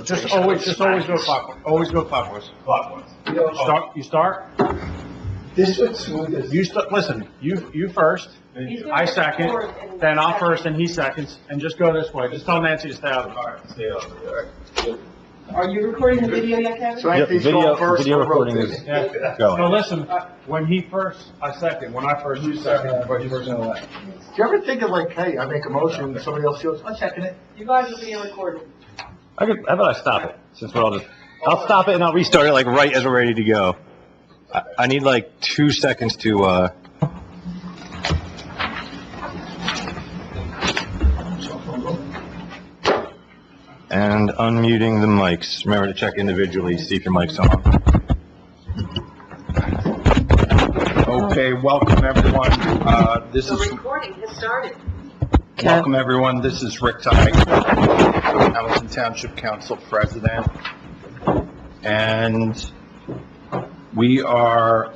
Just always go clockwise. Always go clockwise. Clockwise. You start? This would smooth this. Listen, you first, I second, then I'll first and he seconds, and just go this way. Just tell Nancy to stay out of the car. Stay up. All right. Are you recording the video yet, Kevin? So Anthony's going first. Video or recording rotating? is Yeah. going. So listen, when he first, I second. When I first, you second. But you first and last. Do you ever think of like, hey, I make a motion, and somebody else goes, I'm second it? You guys are being recorded. How about I stop it? Since we're all I'll stop it and I'll restart it like right as we're ready to go. I need like 2 seconds to, and unmuting the mics. Remember to check individually, see if your mic's on. Okay, welcome everyone. This The is recording has started. welcome everyone. This is Rick Tye, Hamilton Township Council President, and we are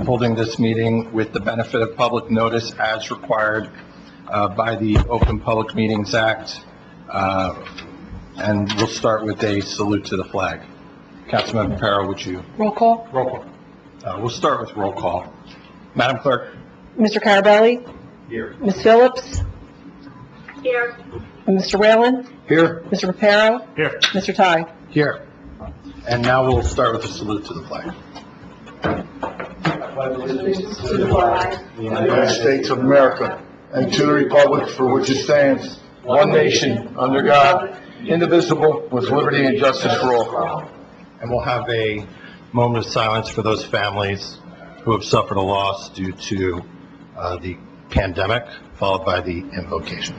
holding this meeting with the benefit of public notice as required by the Open Public Meetings Act, and we'll start with a salute to the flag. Councilman Perro, would you? Roll call. Roll call. We'll start with roll call. Madam Clerk? Mr. Carabelli? Here. Ms. Phillips? Here. Mr. Whalen? Here. Mr. Reparo? Here. Mr. Ty? Here. And now we'll start with a salute to the flag. To the United States of America, and to the republic for which it stands, one nation, under God, indivisible, with liberty and justice for all. And we'll have a moment of silence for those families who have suffered a loss due to the pandemic, followed by the invocation.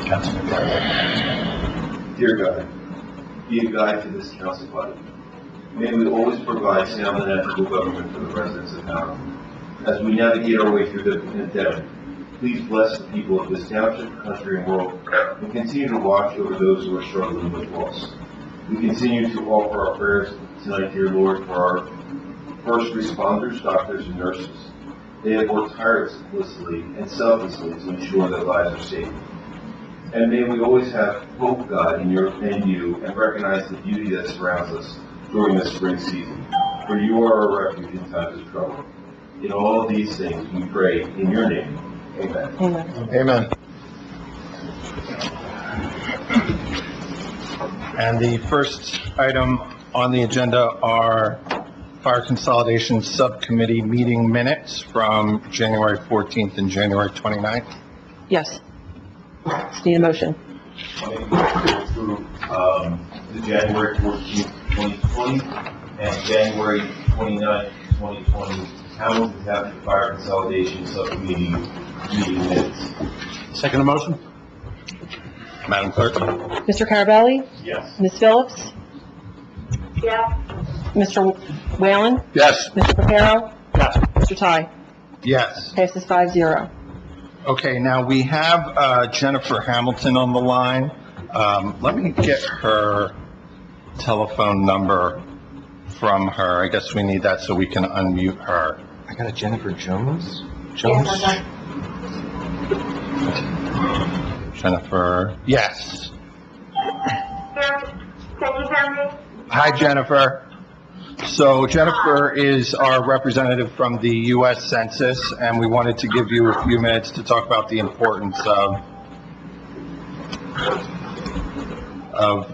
Councilman Carter. Dear God, be a guide to this council body. May we always provide sound and ethical government for the residents of Hamilton. As we navigate our way through the pandemic, please bless the people of this township, country, and world, and continue to watch over those who are struggling with loss. We continue to offer our prayers tonight, dear Lord, for our first responders, doctors, and nurses. They have worked tirelessly and selflessly to ensure that lives are safe. And may we always have hope, God, in you, and recognize the beauty that surrounds us during the spring season. For you are our refuge in times of trouble. In all of these things, we pray in your name. Amen. Amen. Amen. And the first item on the agenda are Fire Consolidation Subcommittee meeting minutes from January 14th and January 29th. Yes. Just need a motion. I make a motion to approve the January 14th, 2020 and January 29th, 2020 Hamilton Township Fire Consolidation Subcommittee meeting minutes. Second motion? Madam Clerk? Mr. Carabelli? Yes. Ms. Phillips? Yes. Mr. Whalen? Yes. Mr. Reparo? Yes. Mr. Ty? Yes. Passes 5-0. Okay, now we have Jennifer Hamilton on the line. Let me get her telephone number from her. I guess we need that so we can unmute her. I got a Jennifer Jones? Jones? Jennifer, yes. Can you hear me? Hi, Jennifer. So Jennifer is our representative from the U.S. Census, and we wanted to give you a few minutes to talk about the importance of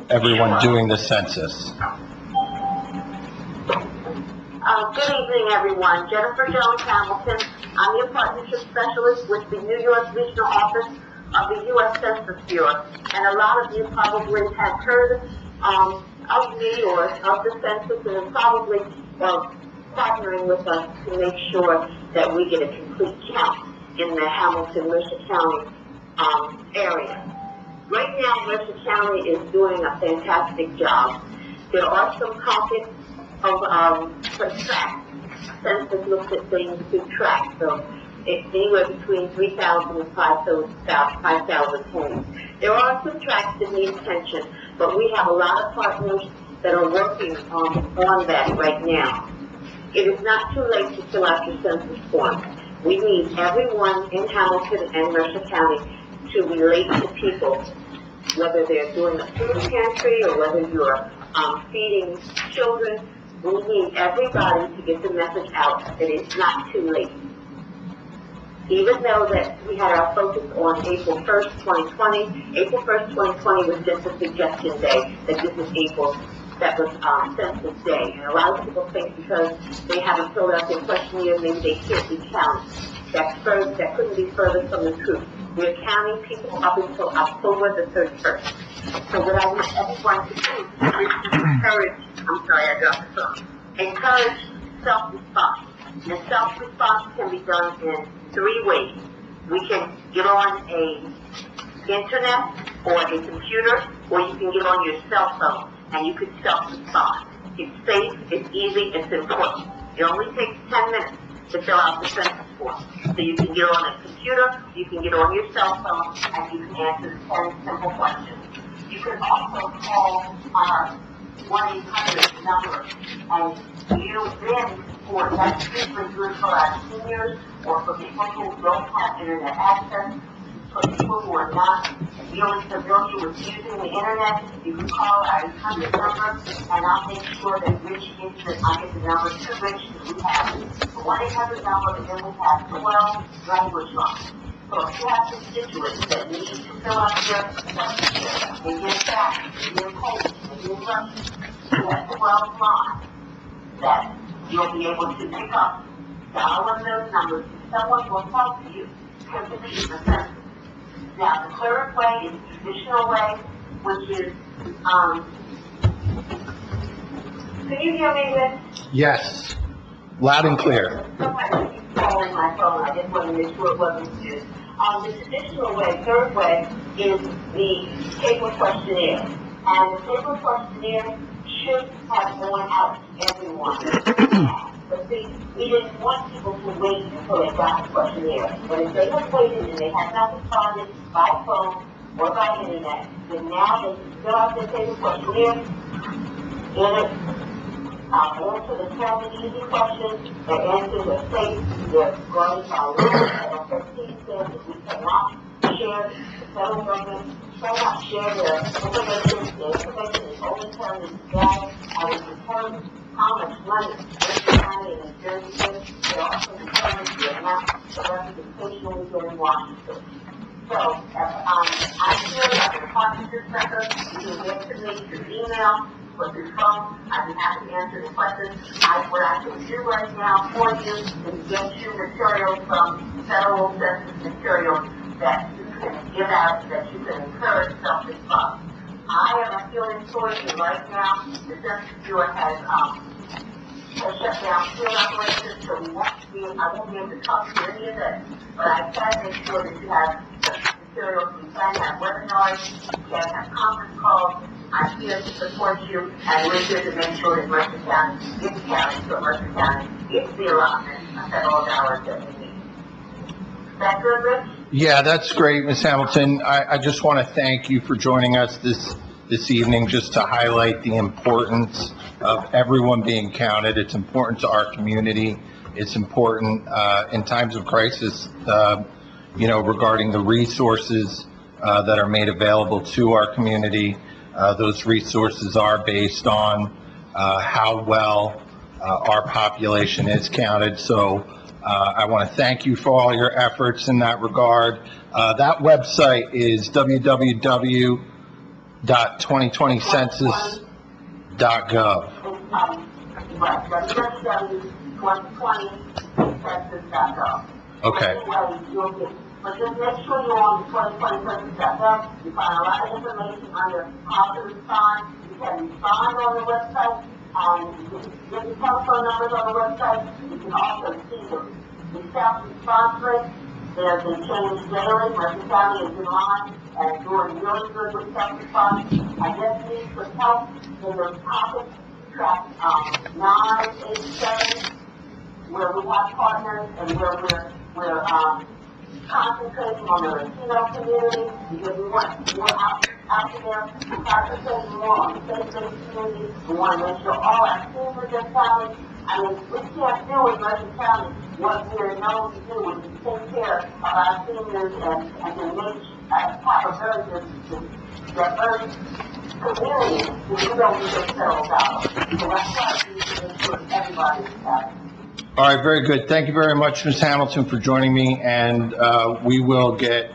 everyone doing the census. Good evening, everyone. Jennifer Jones Hamilton. I'm your partnership specialist with the New York Regional Office of the U.S. Census Bureau. And a lot of you probably have heard of me or of the census and are probably partnering with us to make sure that we get a complete count in the Hamilton-Mercer County area. Right now, Mercer County is doing a fantastic job. There are some pockets for track. Census looks at things through track, so it's anywhere between 3,000 and 5,000 homes. There are some tracks that need attention, but we have a lot of partners that are working on that right now. It is not too late to fill out your census form. We need everyone in Hamilton and Mercer County to relate to people, whether they're doing a food pantry or whether you're feeding children. We need everybody to get the message out that it's not too late. Even though that we had our focus on April 1st, 2020, April 1st, 2020 was just a suggestion day, that this is April, that was Census Day. And a lot of people think because they haven't filled out their questionnaire, maybe they can't be counted. That couldn't be further from the truth. We're counting people up until October the 31st. So what I want everyone to do is encourage self-response. And self-response can be done in 3 ways. We can get on a internet or a computer, or you can get on your cell phone and you can self-respond. It's safe, it's easy, it's important. It only takes 10 minutes to fill out the census form. So you can get on a computer, you can get on your cell phone, and you can answer 10 simple questions. You can also call our 1-800 number, and you then, for that's usually good for our seniors or for people who don't have internet access, for people who are not really familiar with using the internet, you can call our 800 number, and I'll make sure that Rich gets I'll get the number to Rich, because we have the 1-800 number, and then we have 12 language lines. So if you have constituents that need to fill out their questionnaire, and get back, and get paid, and get money, you have 12 lines that you'll be able to pick up, dial one of those numbers, and someone will help you complete the census. Now, the third way is the traditional way, which is, can you hear me, Liz? Yes, loud and clear. Somebody keeps calling my phone, I just want to make sure it wasn't used. The traditional way, third way, is the paper questionnaire. And the paper questionnaire should have gone out to everyone. But see, we didn't want people to wait until they got the questionnaire. But if they have waited and they have not responded by phone or by internet, then now they can fill out their paper questionnaire, answer the 7 easy questions, and answer the safe, they're going by law, and 15 says that we cannot share, the federal government cannot share their information. The information is only turned into data, and it determines how much money Mercer County and New Jersey gets. It also determines the amount of representation we get in Washington. So, I'm here at the Washington Center. You can get to me through email or through phone. I'd be happy to answer the questions. What I can do right now for you is get you materials from federal census materials that you can give out, that you can encourage self-response. I am appealing towards you right now. The Census Bureau has shut down field operations, so I won't be able to talk to any of this. But I can make sure that you have materials. We can have webinars, we can have conference calls. I'm here to support you, and we're here to make sure that Mercer County gets counted, so Mercer County gets the allotment of federal dollars that we need. Is that good, Rich? Yeah, that's great, Ms. Hamilton. I just want to thank you for joining us this evening, just to highlight the importance of everyone being counted. It's important to our community. It's important in times of crisis, regarding the resources that are made available to our community. Those resources are based on how well our population is counted. So I want to thank you for all your efforts in that regard. That website is www.2020census.gov. www.2020census.gov. Okay. But just make sure you're on the 2020census.gov. You find a lot of information under how to respond. You can respond on the website, and you can get the telephone numbers on the website. You can also see the self-response rate. There's been changed daily. Mercer County is in line and doing really good with self-response. I just need some help in those topics. Track 987, where we have partners and where we're concentrating on the Latino community, because we want more out there, concentrating more on the faith-based community. We want to make sure all our seniors are counted. I I mean, we can't do in Mercer County what we're known to do, which is take care of our seniors and to make, have a very diverse community where we don't need to settle down. So that's why we need to make sure everybody is happy. All right, very good. Thank you very much, Ms. Hamilton, for joining me, and we will get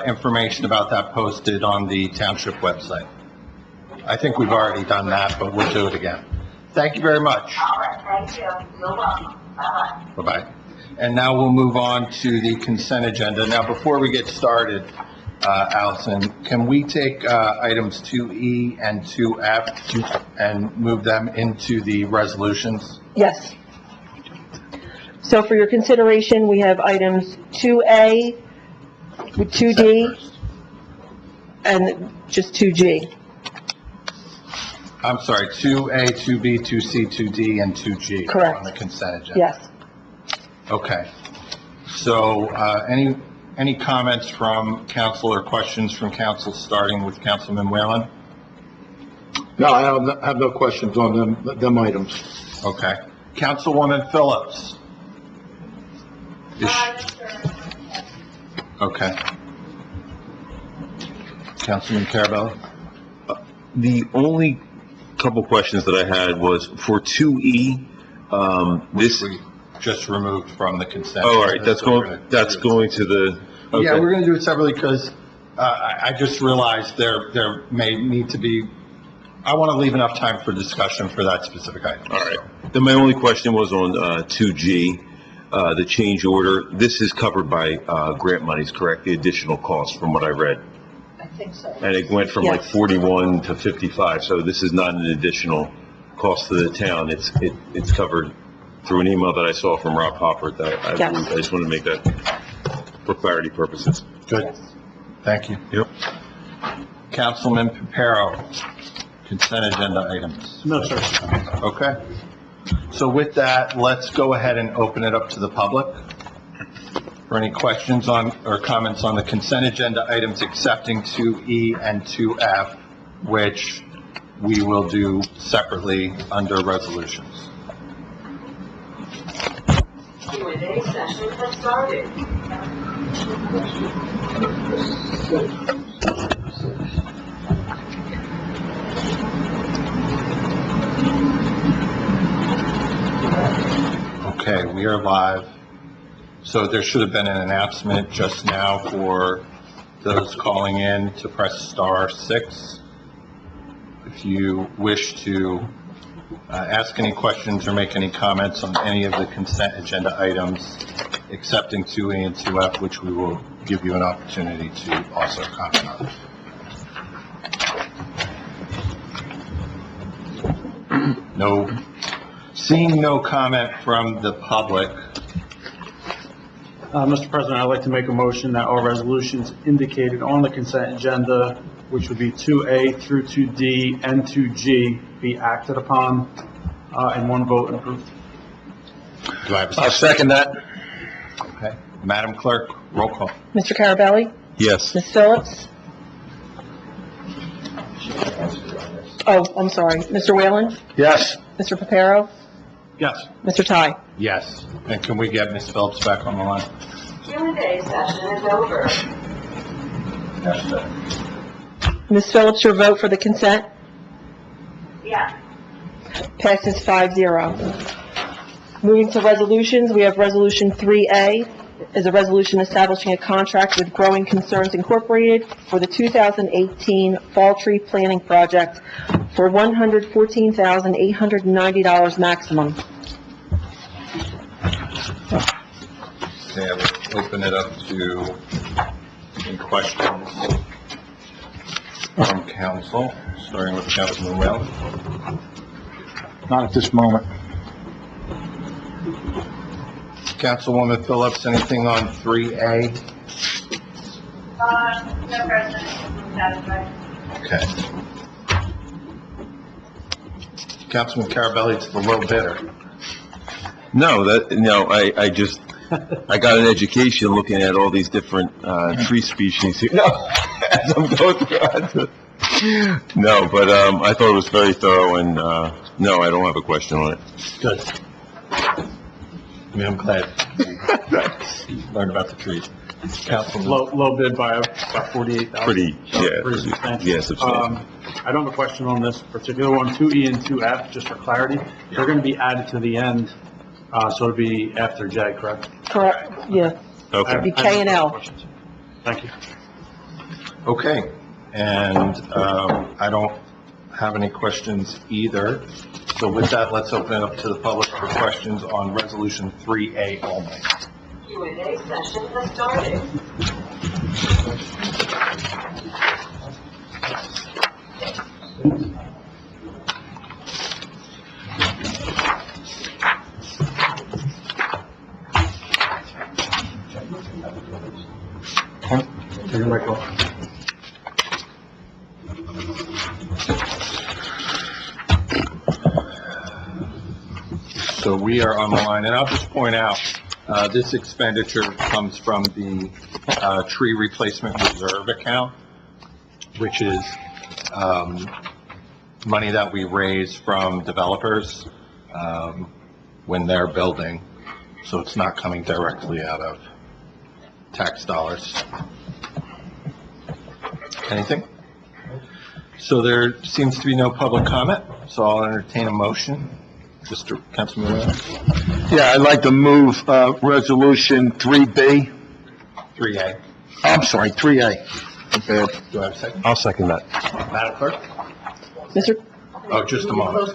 information about that posted on the township website. I think we've already done that, but we'll do it again. Thank you very much. All right, thank you. You're welcome. Bye-bye. Bye-bye. And now we'll move on to the consent agenda. Now, before we get started, Allison, can we take items 2E and 2F and move them into the resolutions? Yes. So for your consideration, we have items 2A, with 2D, and just 2G. I'm sorry, 2A, 2B, 2C, 2D, and 2G. Correct. On the consent agenda. Yes. Okay. So, any comments from council or questions from council, starting with Councilman Whalen? No, I have no questions on them items. Okay. Councilwoman Phillips? Okay. Councilman Carabelli? The only couple questions that I had was for 2E, Which we just removed from the consent. oh, all right, that's So we're going to the, Yeah, okay. we're gonna do it separately because, I just realized there may need to be, I want to leave enough time for discussion for that specific item. All right. Then my only question was on 2G, the change order. This is covered by grant monies, correct? The additional cost from what I read. I think so. And it went from like Yes. 41 to 55, so this is not an additional cost to the town. It's covered through an email that I saw from Rob Hopper that I Yes. believe. I just want to make that for clarity purposes. Good. Thank you. Yep. Councilman Pipero, consent agenda items. No, sir. Okay. So with that, let's go ahead and open it up to the public for any questions on, or comments on the consent agenda items accepting 2E and 2F, which we will do separately under resolutions. Q&A session has started. Okay, we are live. So there should have been an announcement just now for those calling in to press star 6. If you wish to ask any questions or make any comments on any of the consent agenda items, excepting 2A and 2F, which we will give you an opportunity to also comment on. No, seeing no comment from the public, Mr. President, I'd like to make a motion that all resolutions indicated on the consent agenda, which would be 2A through 2D and 2G, be acted upon in one vote and approved. do I have a I'll second? second that. Okay, Madam Clerk, roll call. Mr. Carabelli? Yes. Ms. Phillips? Oh, I'm sorry. Mr. Whalen? Yes. Mr. Pipero? Yes. Mr. Ty? Yes. And can we get Ms. Phillips back on the line? Q&A session is over. Ms. Phillips, your vote for the consent Yes. passes 5-0. Moving to resolutions, we have Resolution 3A, is a resolution establishing a contract with Growing Concerns Incorporated for the 2018 Fall Tree Planting Project for $114,890 maximum. Okay, I will open it up to any questions from council, starting with Councilman Whalen. Not at this moment. Councilwoman Phillips, anything on 3A? No, President, satisfied. Okay. Councilman Carabelli, it's the low bidder. No, I just, I got an education looking at all these different tree species here. No, as I'm going through. No, but I thought it was very thorough, and no, I don't have a question on it. Good. I mean, I'm glad you learned about the trees. Councilman, Low bid by about 48,000. Pretty, yeah, Pretty substantial. yeah, substantial. I don't have a question on this particular one, 2E and 2F, just for clarity. They're going to be added to the end, so it'll be after J, correct? Correct, yeah. Okay. Be K and L. Thank you. okay, and I don't have any questions either. So with that, let's open it up to the public for questions on Resolution 3A only. Q&A session has started. Take your mic off. So we are on the line, and I'll just point out, this expenditure comes from the tree replacement reserve account, which is money that we raise from developers when they're building, so it's not coming directly out of tax dollars. Anything? So there seems to be no public comment, so I'll entertain a motion. Mr. Councilman Williams? Yeah, I'd like to move, resolution 3B. 3A. I'm sorry, 3A. Okay. Do I have a second? I'll second that. Madam Clerk? Mr. Oh, just a moment.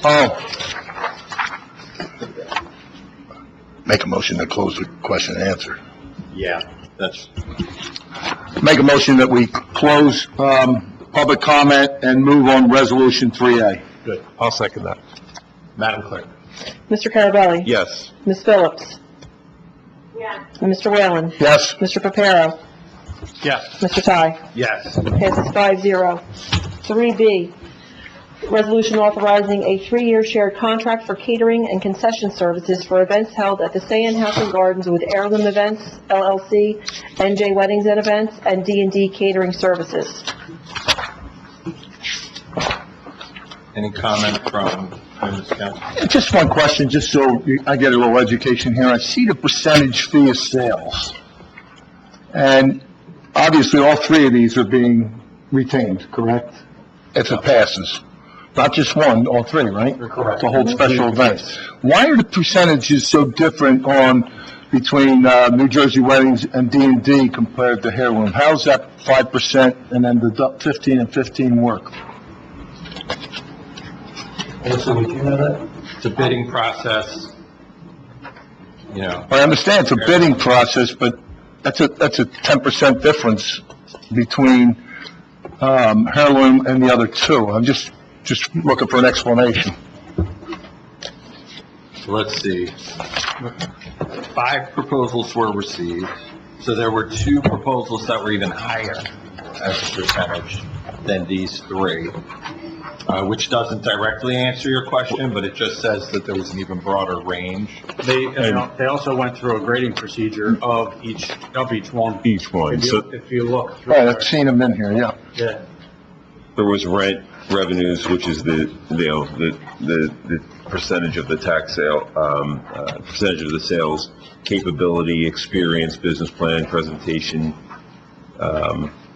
Oh. Make a motion to close the question and answer. Yeah, that's, Make a motion that we close, public comment and move on resolution 3A. good. I'll second that. Madam Clerk? Mr. Carabelli. Yes. Ms. Phillips. Yes. And Mr. Whalen. Yes? Mr. Papero. Yes. Mr. Ty. Yes. Passes 5-0. 3B, resolution authorizing a 3-year shared contract for catering and concession services for events held at the Sayan House and Gardens with Heirloom Events, LLC, NJ Weddings and Events, and D&D Catering Services. Any comment from Ms. Council? Just one question, just so I get a little education here. I see the percentage fee of sales. And obviously, all three of these are being retained, correct? If it passes. Not just one, all three, right? Correct. To hold special events. Why are the percentages so different between New Jersey Weddings and D&D compared to Heirloom? How's that 5% and then the 15 and 15 work? Also, would you know that? It's a bidding process, you know. I understand it's a bidding process, but that's a 10% difference between Heirloom and the other two. I'm just looking for an explanation. Let's see. 5 proposals were received, so there were 2 proposals that were even higher as a percentage than these 3, which doesn't directly answer your question, but it just says that there was an even broader range. They also went through a grading procedure of each one. Each one. If you look through. Right, I've seen them in here, yeah. Yeah. There was rent revenues, which is the percentage of the tax sale, percentage of the sales, capability, experience, business plan, presentation.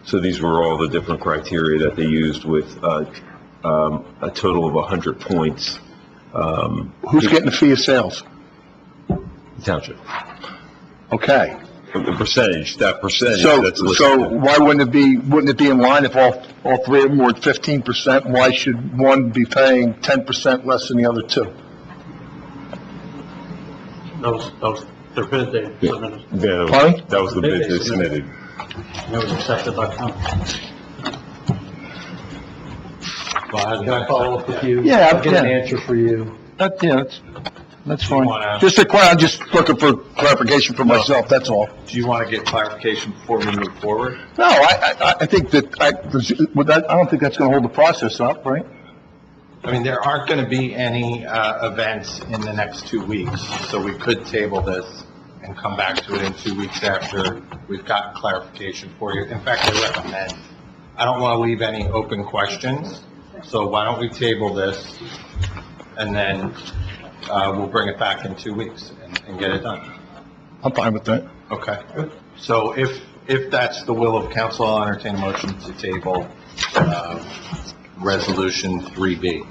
So these were all the different criteria that they used with, a total of 100 points. Who's getting the fee of sales? Township. Okay. The percentage, that percentage So, that's listed. so why wouldn't it be in line if all three of them were at 15%? Why should one be paying 10% less than the other two? That was their bid they submitted. Yeah, Pardon? that was the bid they submitted. And it was accepted by council. Can I follow up with you? Yeah, I'll get an yeah. answer for you. That's fine. wanna- I'm just looking for clarification for myself, that's all. Do you want to get clarification before we move forward? No, I think I don't think that's gonna hold the process up, right? I mean, there aren't going to be any events in the next 2 weeks, so we could table this and come back to it in 2 weeks after we've gotten clarification for you. In fact, I recommend, I don't want to leave any open questions, so why don't we table this, and then we'll bring it back in 2 weeks and get it done. I'm fine with that. Okay. So if that's the will of council, I'll entertain a motion to table, resolution 3B.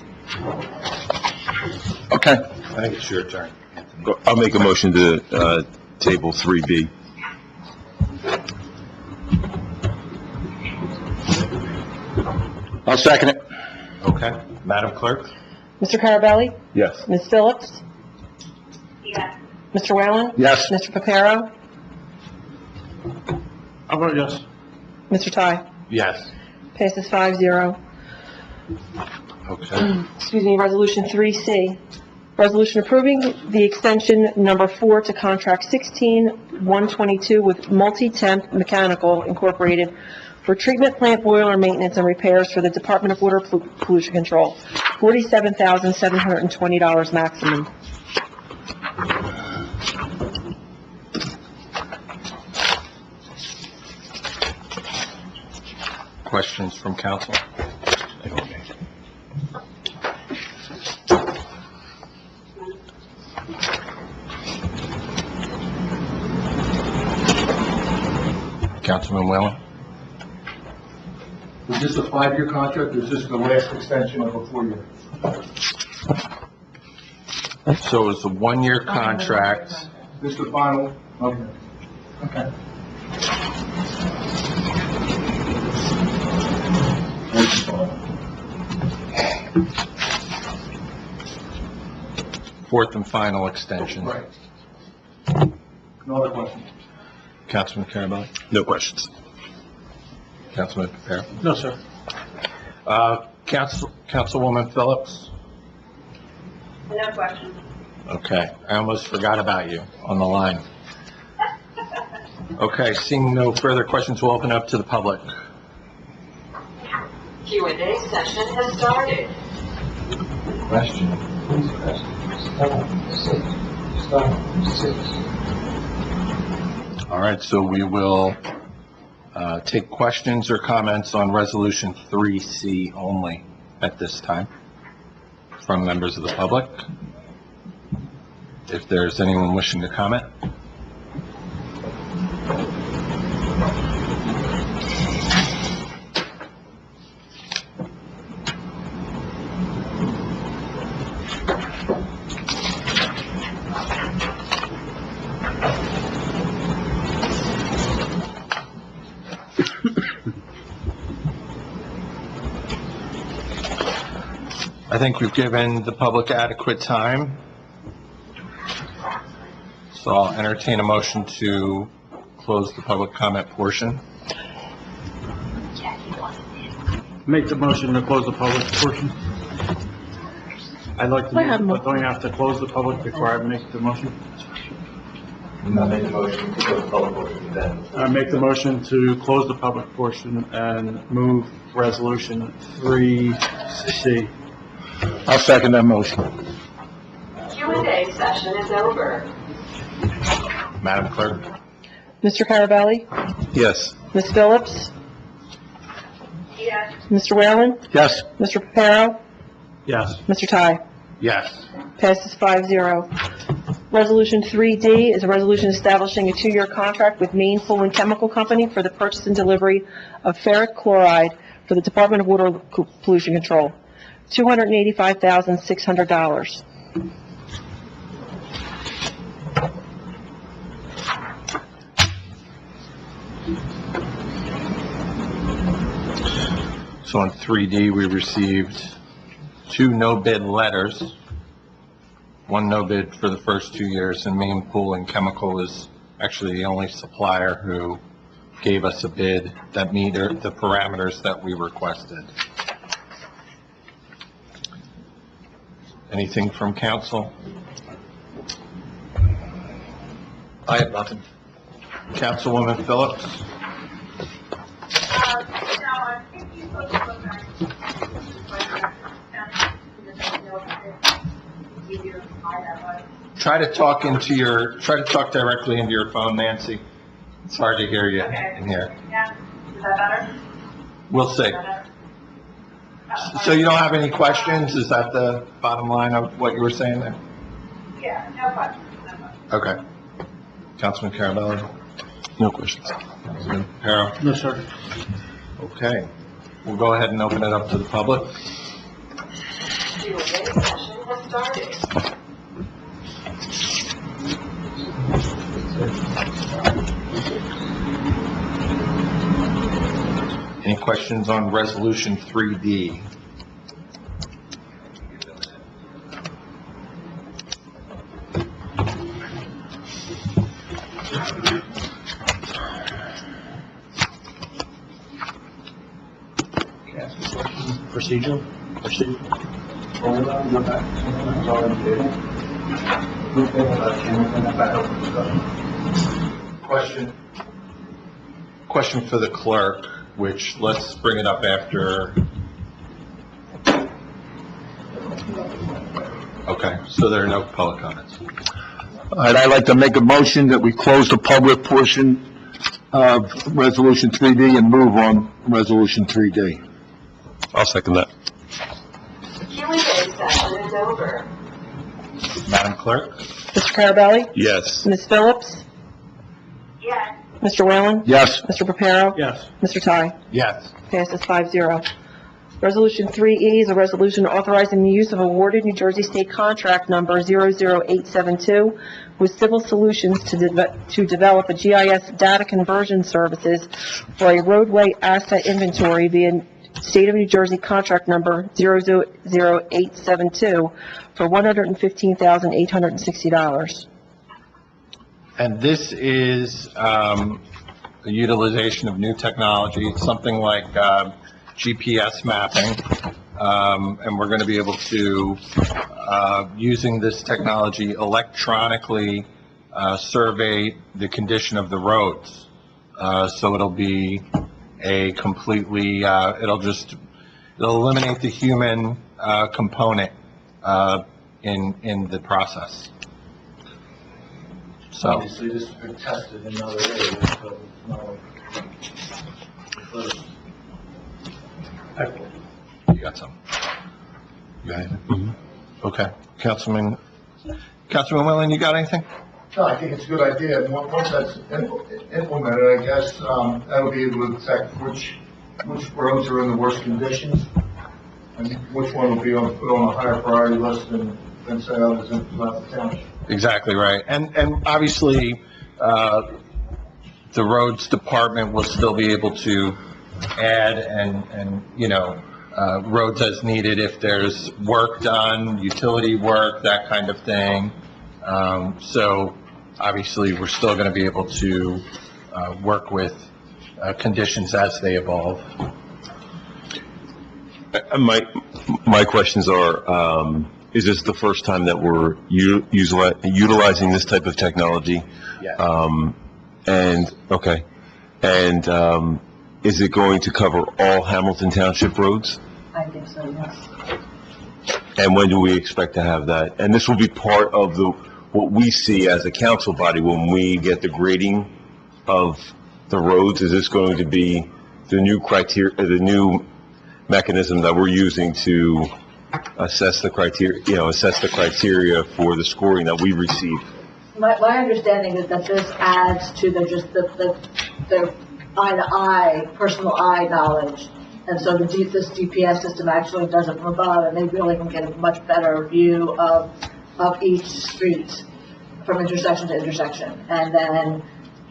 Okay. I think it's your turn, Anthony. I'll make a motion to, table 3B. I'll second it. Okay. Madam Clerk? Mr. Carabelli? Yes. Ms. Phillips? Yes. Mr. Whalen? Yes. Mr. Reparo? I'll vote yes. Mr. Ty? Yes. Passes 5-0. Okay. Excuse me, Resolution 3C. Resolution approving the extension number 4 to contract 16-122 with Multi-Temp Mechanical Incorporated for treatment plant boiler maintenance and repairs for the Department of Water Pollution Control, $47,720 maximum. Questions from council? Councilman Whalen? Is this a 5-year contract, or is this the last extension of a 4-year? So it's a 1-year contract. This the final? Okay. Okay. Fourth and final extension. Right. No other questions? Councilman Carabelli? No questions. Councilman Reparo? No, sir. Councilwoman Phillips? No question. Okay, I almost forgot about you on the line. Okay, seeing no further questions, we'll open up to the public. Q&A session has started. Question. All right, so we will take questions or comments on Resolution 3C only at this time from members of the public. If there's anyone wishing to comment. I think we've given the public adequate time. So I'll entertain a motion to close the public comment portion. Make the motion to close the public portion. I'd like to, but don't you have to close the public before I make the motion? I make the motion to close the public portion then. I make the motion to close the public portion and move resolution 3C. I'll second that motion. Q&A session is over. Madam Clerk? Mr. Carabelli? Yes. Ms. Phillips? Yes. Mr. Whalen? Yes. Mr. Reparo? Yes. Mr. Ty? Yes. Passes 5-0. Resolution 3D is a resolution establishing a 2-year contract with Maine Pool and Chemical Company for the purchase and delivery of ferric chloride for the Department of Water Pollution Control, $285,600. So on 3D, we received 2 no-bid letters. 1 no bid for the first 2 years, and Maine Pool and Chemical is actually the only supplier who gave us a bid that meted the parameters that we requested. Anything from council? I have nothing. Councilwoman Phillips? No, I think you're supposed to go back. Try to talk directly into your phone, Nancy. It's hard to hear you in here. Yeah, is that better? We'll see. So you don't have any questions? Is that the bottom line of what you were saying there? Yeah, no question, no question. Okay. Councilman Carabelli? No questions. Councilman Harrow? No, sir. Okay. We'll go ahead and open it up to the public. Q&A session has started. Any questions on Resolution 3D? Procedural? Question for the clerk, which let's bring it up after. Okay, so there are no public comments. All right, I'd like to make a motion that we close the public portion of Resolution 3D and move on Resolution 3D. I'll second that. Q&A session is over. Madam Clerk? Mr. Carabelli? Yes. Ms. Phillips? Yes, Mr. Whalen? Yes. Mr. Reparo? Yes. Mr. Ty? Yes. Passes 5-0. Resolution 3E is a resolution authorizing the use of awarded New Jersey State Contract Number 00872 with Civil Solutions to develop a GIS data conversion services for a roadway asset inventory via State of New Jersey Contract Number 00872 for $115,860. And this is the utilization of new technology. It's something like GPS mapping, and we're going to be able to, using this technology, electronically survey the condition of the roads. So it'll be a completely, it'll eliminate the human component in the process. So, Obviously, this has been tested in other areas, so it's not like... you got some? You got anything? Okay. Councilman Whalen, you got anything? No, I think it's a good idea. And once that's implemented, I guess, that'll be able to detect which roads are in the worst conditions and which one will be put on a higher priority list than say others throughout the township. Exactly right. And obviously, the roads department will still be able to add and, roads as needed if there's work done, utility work, that kind of thing. So obviously, we're still going to be able to, work with, conditions as they evolve. My questions are, is this the first time that we're utilizing this type of technology? Yes. Is it going to cover all Hamilton Township roads? I think so, yes. And when do we expect to have that? And this will be part of what we see as a council body when we get the grading of the roads. Is this going to be the new criteria, the new mechanism that we're using to assess the criteria for the scoring that we receive? My understanding is that this adds to the eye-to-eye, personal eye knowledge. And so this GPS system actually does it from above, and they really can get a much better view of each street from intersection to intersection. And then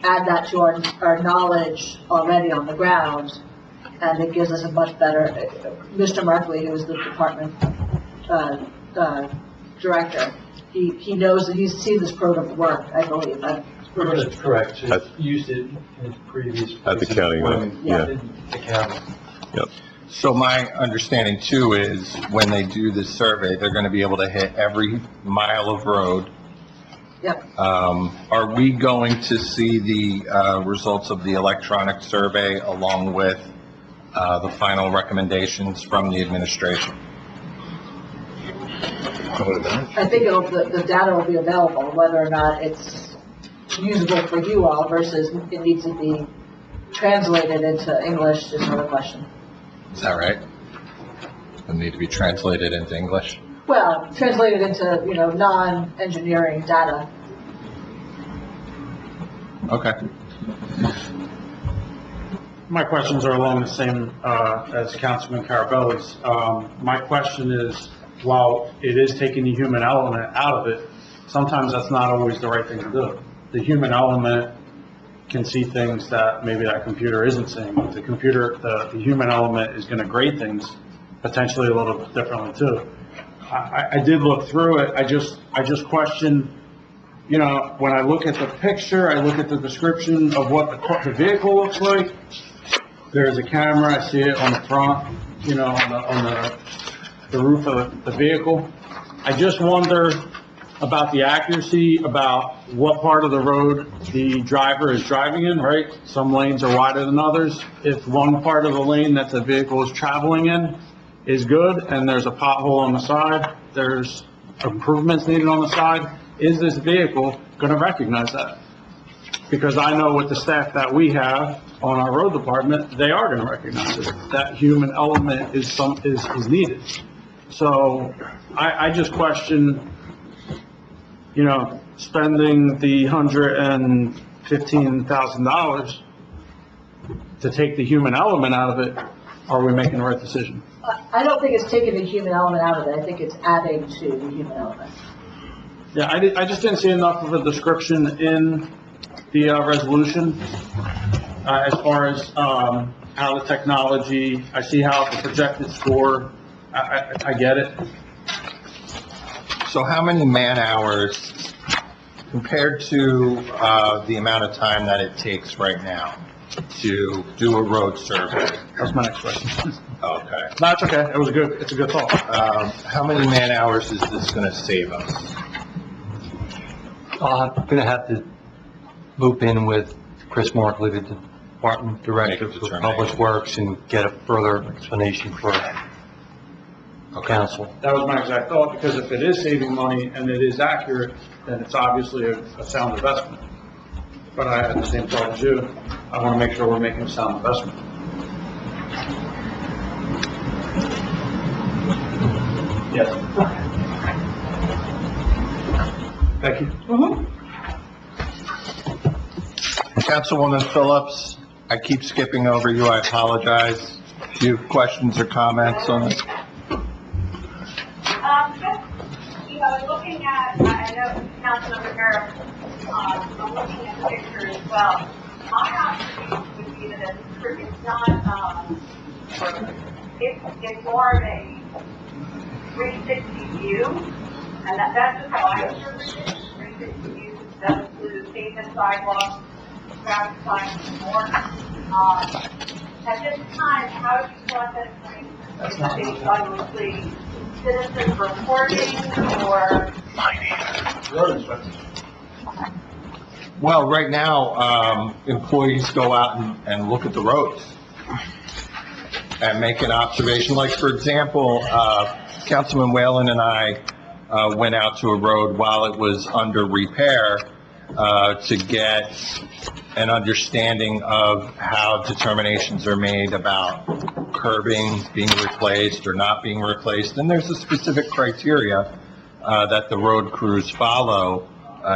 add that to our knowledge already on the ground, and it gives us a much better, Mr. Markley, who is the department director, he knows that he's seen this program work, I believe. That's correct. He's used it in his previous... At the county, yeah. The county. Yep. So my understanding too is when they do this survey, they're going to be able to hit every mile of road. Yep. Are we going to see the results of the electronic survey along with the final recommendations from the administration? I think the data will be available, whether or not it's usable for you all versus it needs to be translated into English is another question. Is that right? It need to be translated into English? Well, translated into, non-engineering data. Okay. My questions are along the same, as Councilman Carabelli's. My question is, while it is taking the human element out of it, sometimes that's not always the right thing to do. The human element can see things that maybe that computer isn't seeing. The human element is gonna grade things potentially a little bit differently too. I did look through it, I just question, when I look at the picture, I look at the description of what the vehicle looks like. There's a camera, I see it on the front, on the roof of the vehicle. I just wonder about the accuracy, about what part of the road the driver is driving in, right? Some lanes are wider than others. If one part of the lane that the vehicle is traveling in is good, and there's a pothole on the side, there's improvements needed on the side, is this vehicle gonna recognize that? Because I know with the staff that we have on our road department, they are gonna recognize it. That human element is needed. So I just question, spending the $115,000 to take the human element out of it. Are we making the right decision? I don't think it's taking the human element out of it, I think it's adding to the human element. Yeah, I just didn't see enough of a description in the resolution, as far as how the technology, I see how the projected score, I get it. So how many man-hours compared to the amount of time that it takes right now to do a road survey? That's my next question. Okay. No, it's okay, it's a good thought. How many man-hours is this gonna save us? I'm gonna have to loop in with Chris Markley, the Department Director Make a for Public Works, and get a further explanation for council. That was my exact thought, because if it is saving money and it is accurate, then it's obviously a sound investment. But I had the same thought as you, I want to make sure we're making a sound investment. Yes. Thank you. Councilwoman Phillips, I keep skipping over you, I apologize. Do you have questions or comments on it? Just, looking at, I know Councilmember Harris, I'm looking at the picture as well. My observation would be that it's not, it's more of a 360 view, and that's just how I interpret it. 360 view does include pavement, sidewalks, traffic signs, and more. At this time, how do you want that based on mostly citizens reporting or? Well, right now, employees go out and look at the roads and make an observation. Like, for example, Councilman Whalen and I went out to a road while it was under repair to get an understanding of how determinations are made about curbing being replaced or not being replaced. And there's a specific criteria that the road crews follow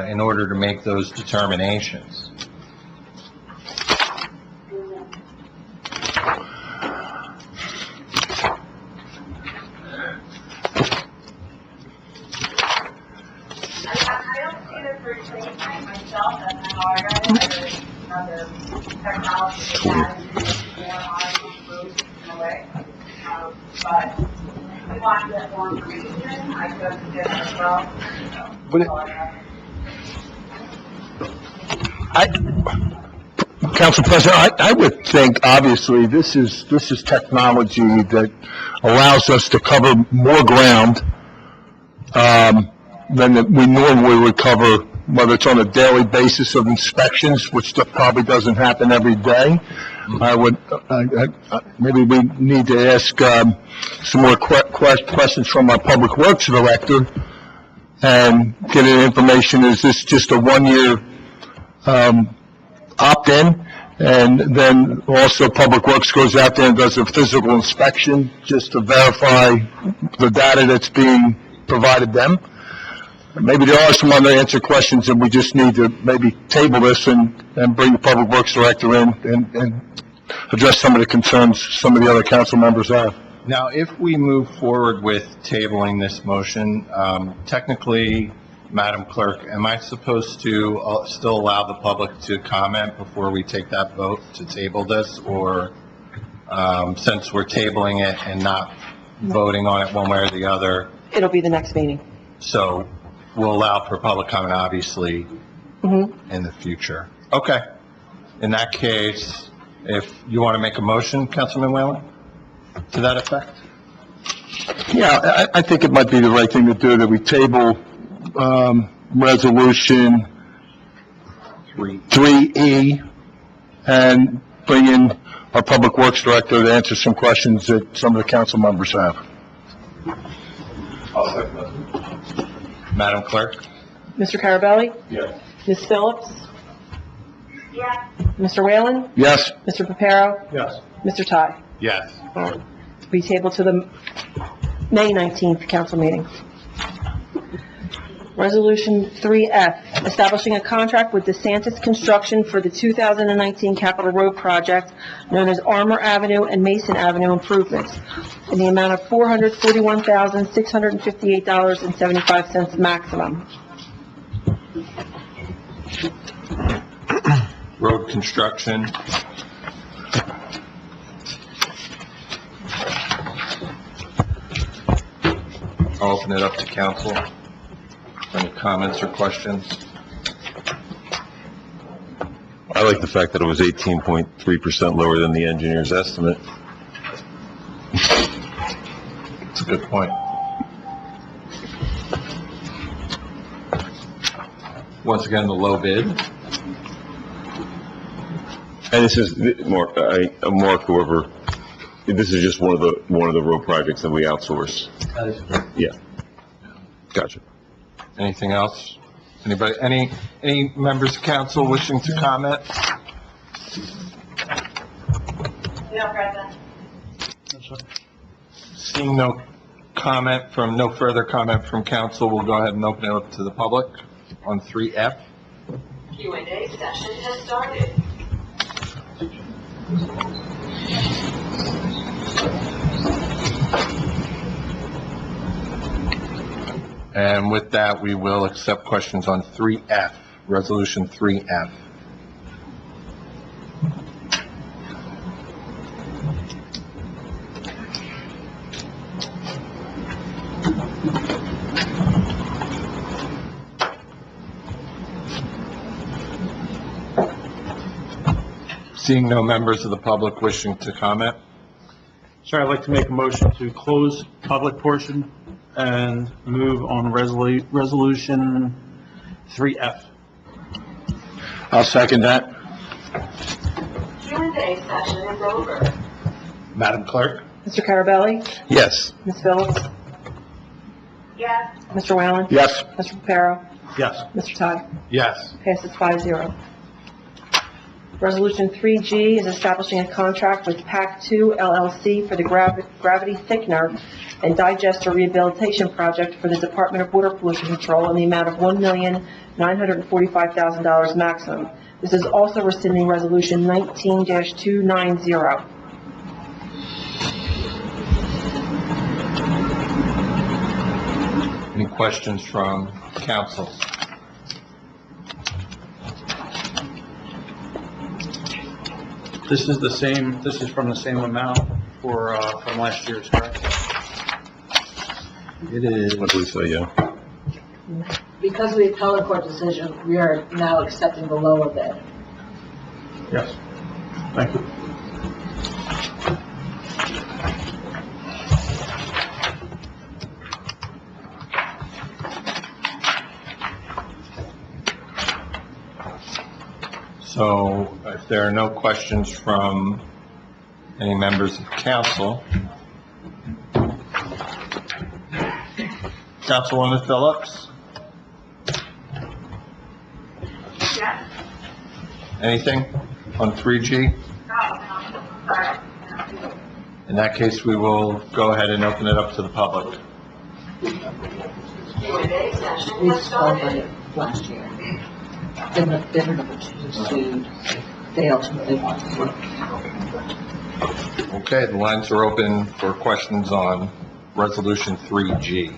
in order to make those determinations. Myself, that's how I read it. There's another technology that has more on roads in a way. But if you want to get more information, I could get it as well. Council President, I would think, obviously, this is technology that allows us to cover more ground, than we normally would cover, whether it's on a daily basis of inspections, which probably doesn't happen every day. Maybe we need to ask, some more questions from our Public Works Director and get information. Is this just a one-year, opt-in? And then also Public Works goes out there and does a physical inspection just to verify the data that's being provided them. Maybe there are some unanswered questions, and we just need to maybe table this and bring the Public Works Director in and address some of the concerns some of the other council members have. Now, if we move forward with tabling this motion, technically, Madam Clerk, am I supposed to still allow the public to comment before we take that vote to table this? Or since we're tabling it and not voting on it one way or the other, It'll be the next meeting. so we'll allow for public comment, obviously, in the future? Okay. In that case, if you want to make a motion, Councilman Whalen, to that effect? Yeah, I think it might be the right thing to do, that we table Resolution 3E and bring in our Public Works Director to answer some questions that some of the council members have. I'll second that. Madam Clerk? Mr. Carabelli? Yes. Ms. Phillips? Yes. Mr. Whalen? Yes? Mr. Reparo? Yes. Mr. Ty? Yes. Be tabled to the May 19th council meeting. Resolution 3F, establishing a contract with DeSantis Construction for the 2019 Capitol Road project known as Armour Avenue and Mason Avenue improvements in the amount of $441,658.75 maximum. Road construction. I'll open it up to council. Any comments or questions? I like the fact that it was 18.3% lower than the engineer's estimate. It's a good point. Once again, the low bid. And this is, Mark, whoever, this is just one of the road projects that we outsource. Yeah. Gotcha. Anything else? Anybody, any members of council wishing to comment? No, President. Seeing no further comment from council, we'll go ahead and open it up to the public on 3F. Q&A session has started. And with that, we will accept questions on 3F, Resolution 3F. Seeing no members of the public wishing to comment, Sir, I'd like to make a motion to close public portion and move on Resolution 3F. I'll second that. Q&A session is over. Madam Clerk? Mr. Carabelli? Yes. Ms. Phillips? Yes. Mr. Whalen? Yes? Mr. Reparo? Yes. Mr. Ty? Yes. Passes 5-0. Resolution 3G is establishing a contract with PAC2 LLC for the gravity thickener and digester rehabilitation project for the Department of Water Pollution Control in the amount of $1,945,000 maximum. This is also rescinding Resolution 19-290. Any questions from council? This is from the same amount from last year's, correct? It is. I believe so, yeah. Because of the appellate court decision, we are now accepting the lower bid. Yes. Thank you. So if there are no questions from any members of council, Councilwoman Phillips, Yes. anything on 3G? No, sorry. In that case, we will go ahead and open it up to the public. Q&A session We has spoke on started. it last year. Then the bidder number two sued. They ultimately won. Okay, the lines are open for questions on Resolution 3G.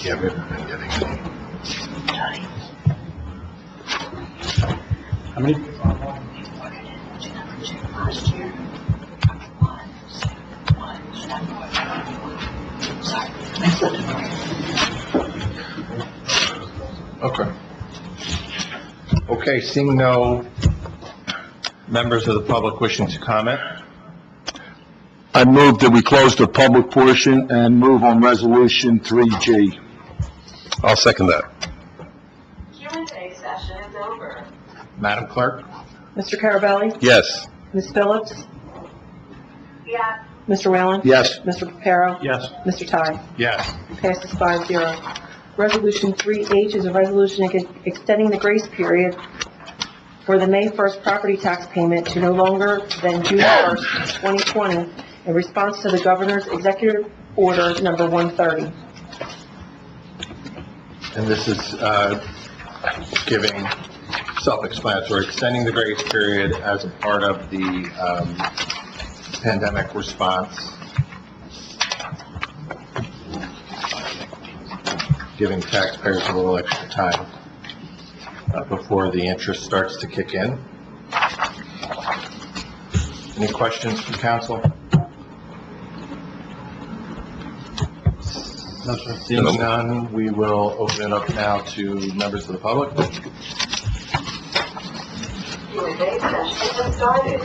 Yeah, we've been getting How many? Okay. Okay, seeing no members of the public wishing to comment, I move that we close the public portion and move on Resolution 3G. I'll second that. Q&A session is over. Madam Clerk? Mr. Carabelli? Yes. Ms. Phillips? Yes. Mr. Whalen? Yes. Mr. Reparo? Yes. Mr. Ty? Yes. Passes 5-0. Resolution 3H is a resolution extending the grace period for the May 1st property tax payment to no longer than June 1st, 2020, in response to the Governor's Executive Order Number 130. And this is giving self-explanatory, extending the grace period as a part of the pandemic response, giving taxpayers a little extra time before the interest starts to kick in. Any questions from council? Seeing none, we will open it up now to members of the public. Q&A session has started.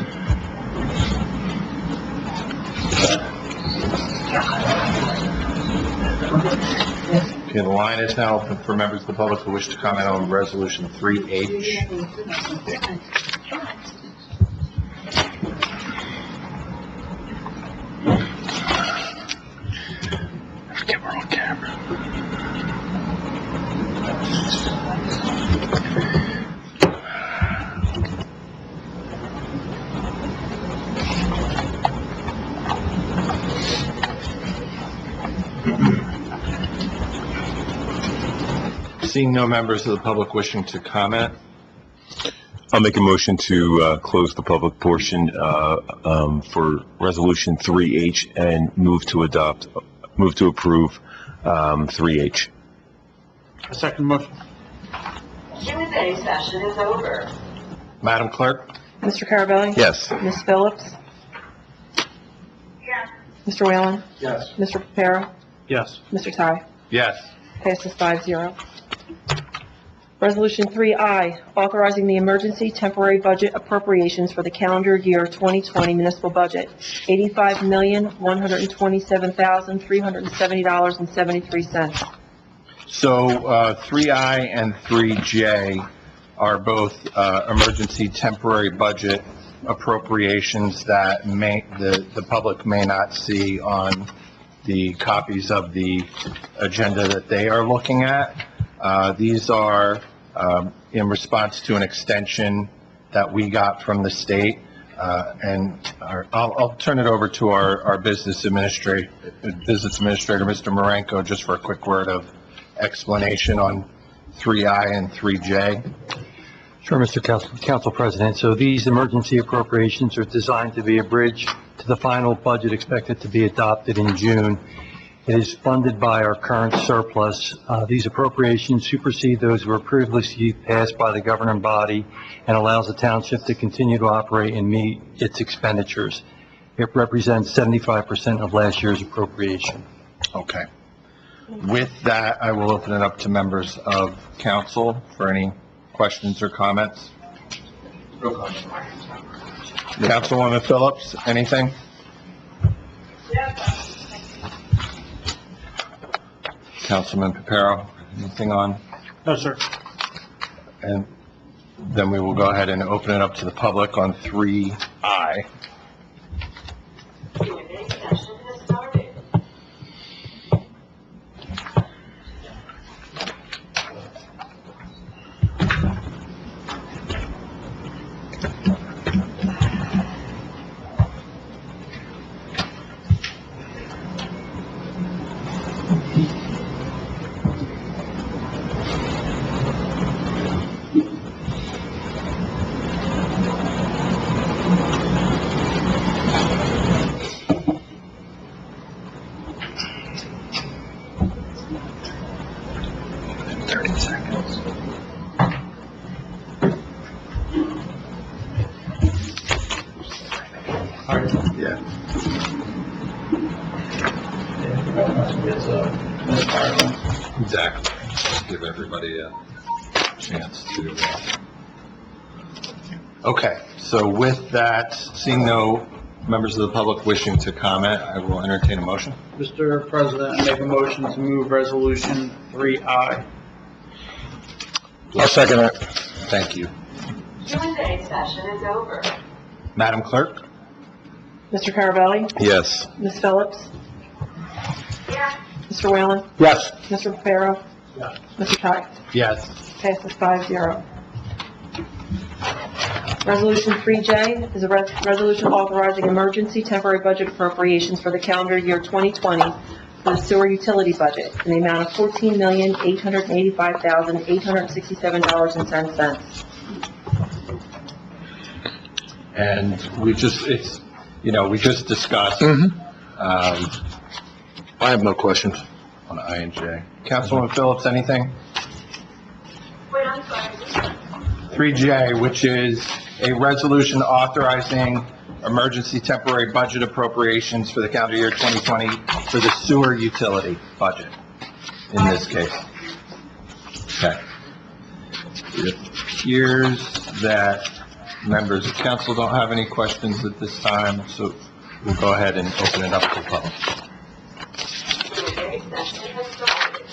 Okay, the line is now open for members of the public who wish to comment on Resolution 3H. Get her on camera. Seeing no members of the public wishing to comment, I'll make a motion to close the public portion for Resolution 3H and move to approve 3H. A second motion. Q&A session is over. Madam Clerk? Mr. Carabelli? Yes. Ms. Phillips? Yes. Mr. Whalen? Yes. Mr. Reparo? Yes. Mr. Ty? Yes. Passes 5-0. Resolution 3I, authorizing the emergency temporary budget appropriations for the calendar year 2020 municipal budget, $85,127,370.73. So 3I and 3J are both emergency temporary budget appropriations that the public may not see on the copies of the agenda that they are looking at. These are in response to an extension that we got from the state, and I'll turn it over to our business administrator, Mr. Marenko, just for a quick word of explanation on 3I and 3J. Sure, Mr. Council President. So these emergency appropriations are designed to be a bridge to the final budget expected to be adopted in June. It is funded by our current surplus. These appropriations supersede those that were previously passed by the governing body and allows the township to continue to operate and meet its expenditures. It represents 75% of last year's appropriation. Okay. With that, I will open it up to members of council for any questions or comments. Councilwoman Phillips, anything? Yes. Councilman Reparo, anything on? No, sir. And then we will go ahead and open it up to the public on 3I. Q&A session has started. Yeah. Exactly. Give everybody a chance to, Okay, so with that, seeing no members of the public wishing to comment, I will entertain a motion. Mr. President, I make a motion to move Resolution 3I. I'll second that. Thank you. Q&A session is over. Madam Clerk? Mr. Carabelli? Yes. Ms. Phillips? Yes. Mr. Whalen? Yes. Mr. Reparo? Mr. Ty? Yes. Passes 5-0. Resolution 3J is a resolution authorizing emergency temporary budget appropriations for the calendar year 2020 for the sewer utility budget in the amount of $14,885,867.10. And we just discussed, I have no questions. on I&J. Councilwoman Phillips, anything? Wait, I'm sorry. 3J, which is a resolution authorizing emergency temporary budget appropriations for the calendar year 2020 for the sewer utility budget, in this case. Okay. It appears that members of council don't have any questions at this time, so we'll go ahead and open it up to the public. Q&A session has started.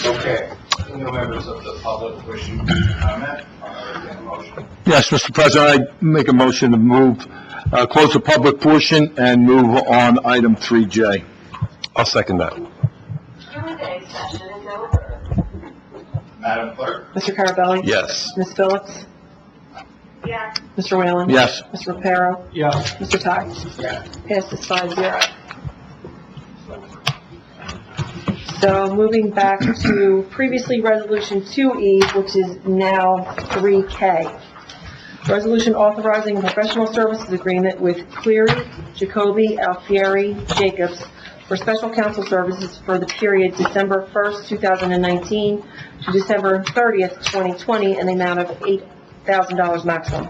Okay. No members of the public wishing to comment, I'll entertain a motion. Yes, Mr. President, I make a motion to close the public portion and move on item 3J. I'll second that. Q&A session is over. Madam Clerk? Mr. Carabelli? Yes. Ms. Phillips? Yes. Mr. Whalen? Yes. Mr. Reparo? Yes. Mr. Ty? Yes. Passes 5-0. So moving back to previously Resolution 2E, which is now 3K. Resolution authorizing a professional services agreement with Cleary, Jacoby, Alfieri, Jacobs for special counsel services for the period December 1st, 2019 to December 30th, 2020, in the amount of $8,000 maximum.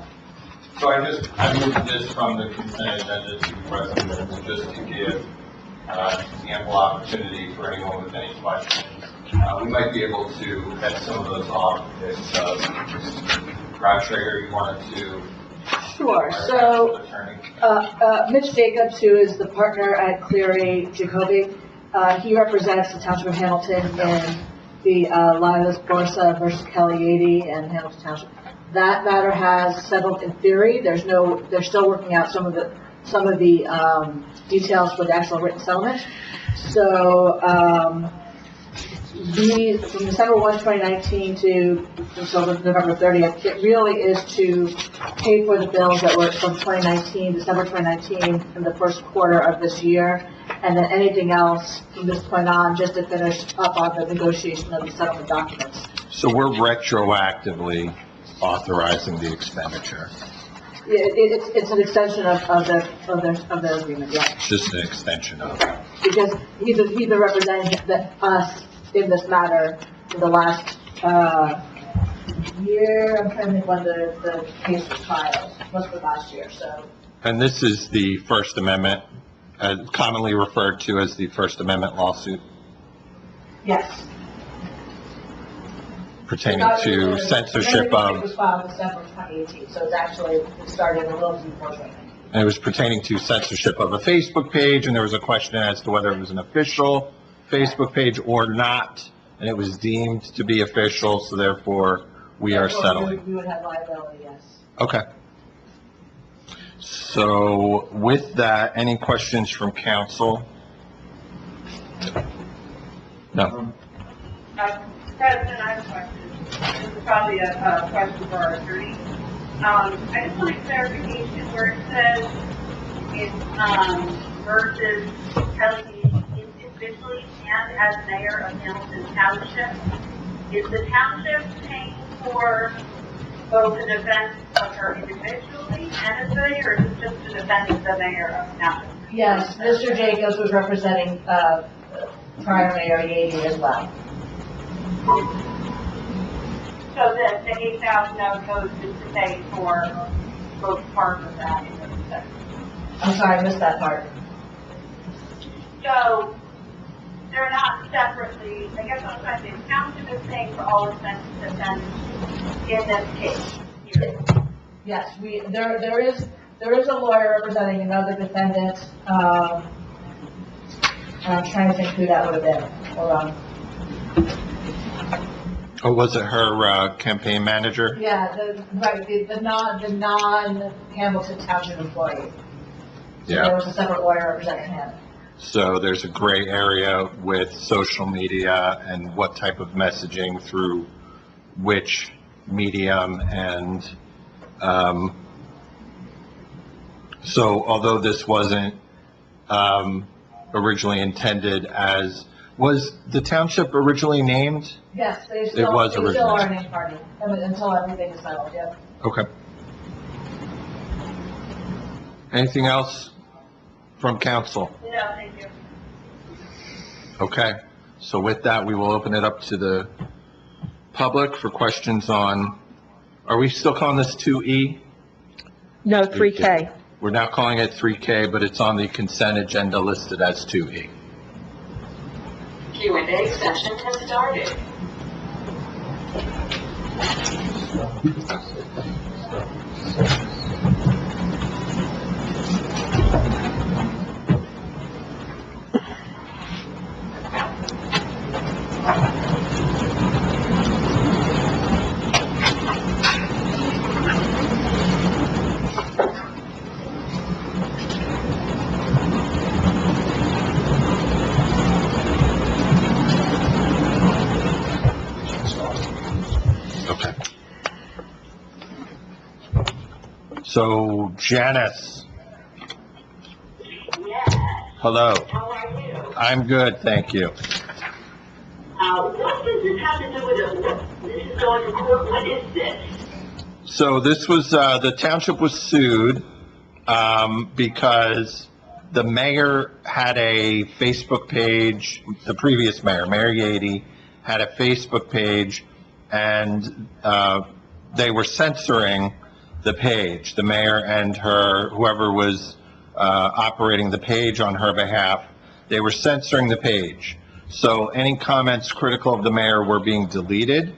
So I moved this from the consent agenda to resolution just to give ample opportunity for anyone with any questions. We might be able to head some of those off if Roger, you wanted to. Sure, so, Attorney. Mitch Jacobs, who is the partner at Cleary Jacoby, he represents the Township of Hamilton in the Lilas Borsa versus Kelly Yady and Hamilton Township. That matter has settled in theory. They're still working out some of the details for the actual written settlement. So, from December 1, 2019 to November 30th, it really is to pay for the bills that were from December 2019, in the first quarter of this year, and then anything else from this point on, just to finish up on the negotiation of the settlement documents. So we're retroactively authorizing the expenditure. Yeah, it's an extension of the agreement, yeah. It's just an extension of it. Because he's been representing us in this matter for the last, year. I'm trying to think when the case was filed, must be last year, so. And this is the First Amendment, commonly referred to as the First Amendment lawsuit Yes. pertaining to censorship It of, was filed December 2018, so it started a little before 2019. and it was pertaining to censorship of a Facebook page, and there was a question as to whether it was an official Facebook page or not, and it was deemed to be official, so therefore we are settling. We would have liability, yes. Okay. So with that, any questions from council No. President, I have a question. This is probably a question for our attorney. I just want a clarification where it says it's, versus Kelly individually and as mayor of Hamilton Township. Is the township paying for both the defense of her individually and as mayor, or is it just the defense of the mayor of Township? Yes, Mr. Jacobs was representing, prior Mayor Yady as well. So that the $8,000 goes to pay for both parts of that in the defense. I'm sorry, I missed that part. So they're not separately, I guess what I'm trying to say, the township is paying for all expenses defense in this case. Here. Yes, there is a lawyer representing another defendant, and I'm trying to think who that would have been. Hold on. Or was it her campaign manager? Yeah, the non-Hamilton Township employee. So there was a separate lawyer representing him. So there's a gray area with social media and what type of messaging through which medium, and so although this wasn't originally intended as, was the township originally named? Yes, they It still, was they still originally. are a named party until everything is settled, yep. Okay. Anything else from council? No, thank you. Okay, so with that, we will open it up to the public for questions on, are we still calling this 2E? No, 3K. We're now calling it 3K, but it's on the consent agenda listed as 2E. Q&A session has started. Okay. So Janice, Yes, hello. how are you? I'm good, thank you. What does this have to do with this is going to court, what is this? So this was, the township was sued, because the mayor had a Facebook page, the previous mayor, Mayor Yady, had a Facebook page, and, they were censoring the page, the mayor and her, whoever was, operating the page on her behalf, they were censoring the page. So any comments critical of the mayor were being deleted.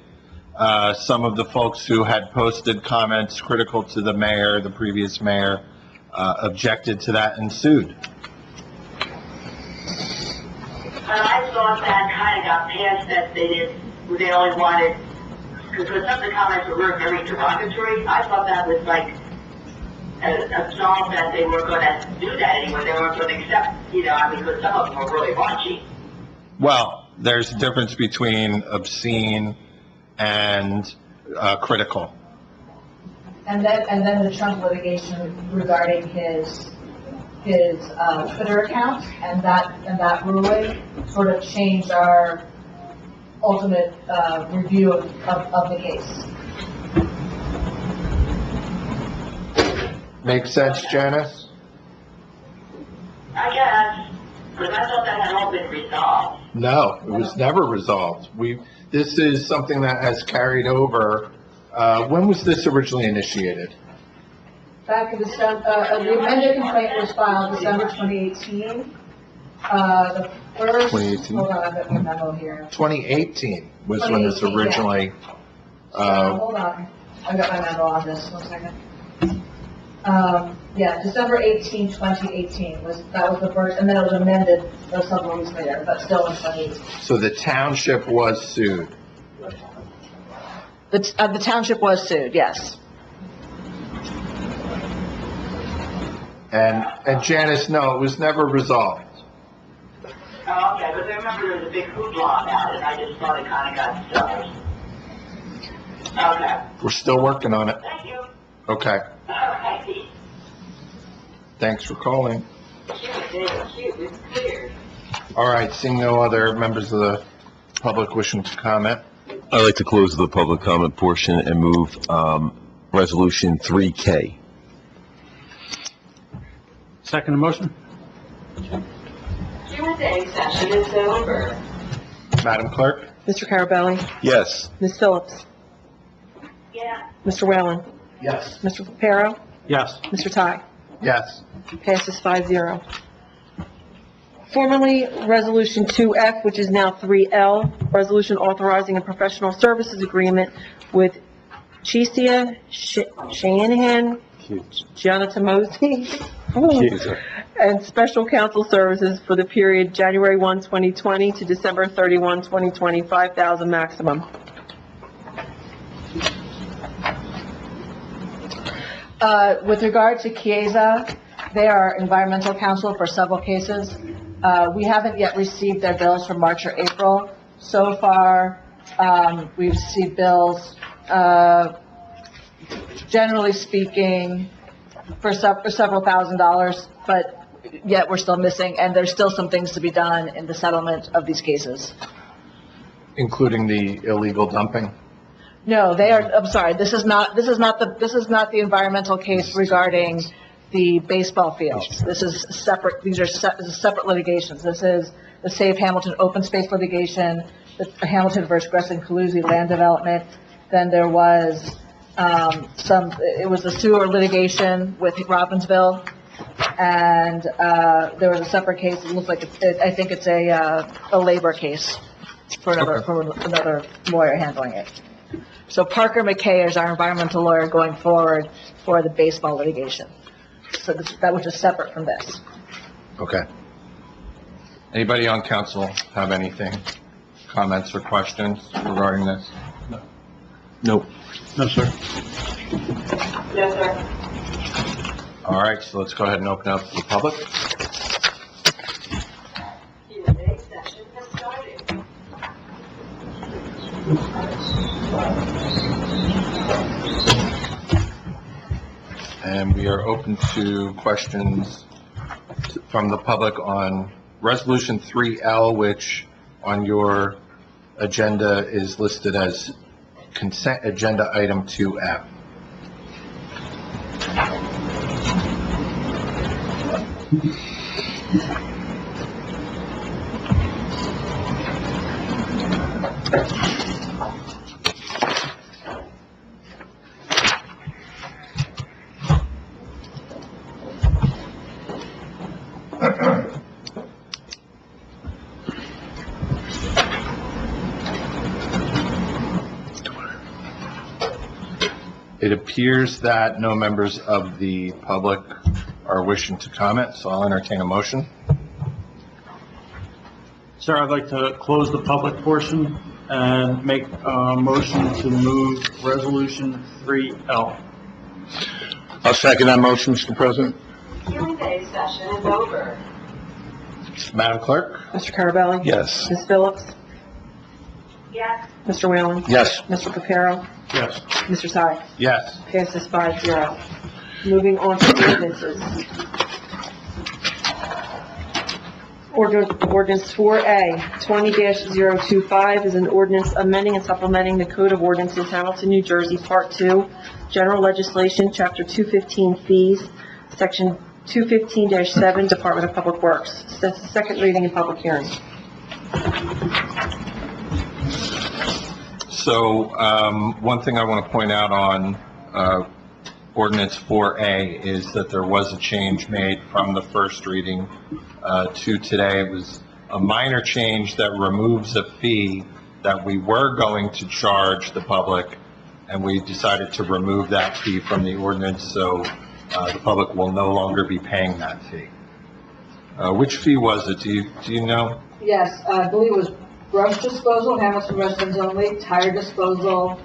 Some of the folks who had posted comments critical to the mayor, the previous mayor, objected to that and sued. But I thought that kind of got past that they only wanted, because some of the comments were very derogatory. I thought that was like absolved that they weren't going to do that anymore. They weren't going to accept, I mean, because some of them were really raunchy. Well, there's a difference between obscene and critical. And then the Trump litigation regarding his Twitter account, and that ruling sort of changed our ultimate review of the case. Make sense, Janice? I guess, because I thought that had all been resolved. No, it was never resolved. This is something that has carried over. When was this originally initiated? Back in December, the amended complaint was filed December 2018. The first, 2018? hold on, I've got my memo here. 2018 was when this 2018, yeah. originally, Hold on, I've got my memo on this, 1 second. Yeah, December 18, 2018 was the first, and then it was amended several weeks later, but still in 2018. so the township was sued. The township was sued, yes. And Janice, no, it was never resolved. Oh, okay, but I remember there was a big hoopla about it, I just thought it kinda got started. Okay, We're still working on it. thank you. Okay, Okay. thanks for calling. Cute, it's clear. All right, seeing no other members of the public wishing to comment, I'd like to close the public comment portion and move, resolution 3K. Second motion? Q&A session is over. Madam Clerk? Mr. Carabelli? Yes. Ms. Phillips? Yeah. Mr. Whalen? Yes. Mr. Reparo? Yes. Mr. Ty? Yes. Passes 5-0. Formerly Resolution 2F, which is now 3L, resolution authorizing a professional services agreement with Chesia Shanahan, Gianna Tomosi, and Special Counsel Services for the period January 1, 2020 to December 31, 2020, $5,000 maximum. With regard to Chiesa, they are environmental counsel for several cases. We haven't yet received their bills for March or April. So far, we've received bills, generally speaking, for several $1,000s, but yet we're still missing, and there's still some things to be done in the settlement of these cases. Including the illegal dumping? No, they are, I'm sorry, this is not the environmental case regarding the baseball fields. This is separate, this is separate litigations. This is the Save Hamilton open space litigation, the Hamilton versus Gresson Calusi land development. Then there was, it was the sewer litigation with Robbinsville. And, there was a separate case, it looks like, I think it's a labor case for another lawyer handling it. So Parker McKay is our environmental lawyer going forward for the baseball litigation. So that was just separate from this. Okay. Anybody on council have anything, comments or questions regarding this? Nope. No, sir. Yes, sir. All right, so let's go ahead and open up to the public. Q&A session has started. And we are open to questions from the public on Resolution 3L, which on your agenda is listed as consent agenda item 2F. It appears that no members of the public are wishing to comment, so I'll entertain a motion. Sir, I'd like to close the public portion and make a motion to move resolution 3L. I'll second that motion, Mr. President. Q&A session is over. Madam Clerk? Mr. Carabelli? Yes. Ms. Phillips? Yes. Mr. Whalen? Yes. Mr. Reparo? Yes. Mr. Ty? Yes. Passes 5-0. Moving on to ordinances. Ordinance 4A, 20-025 is an ordinance amending and supplementing the Code of Ordinances, Hamilton, New Jersey, Part 2, General Legislation, Chapter 215 Fees, Section 215-7, Department of Public Works. That's the second reading and public hearing. So, one thing I want to point out on ordinance 4A is that there was a change made from the first reading to today. It was a minor change that removes a fee that we were going to charge the public, and we decided to remove that fee from the ordinance, so the public will no longer be paying that fee. Which fee was it? Do you know? Yes, I believe it was brush disposal, Hamilton residents only, tire disposal,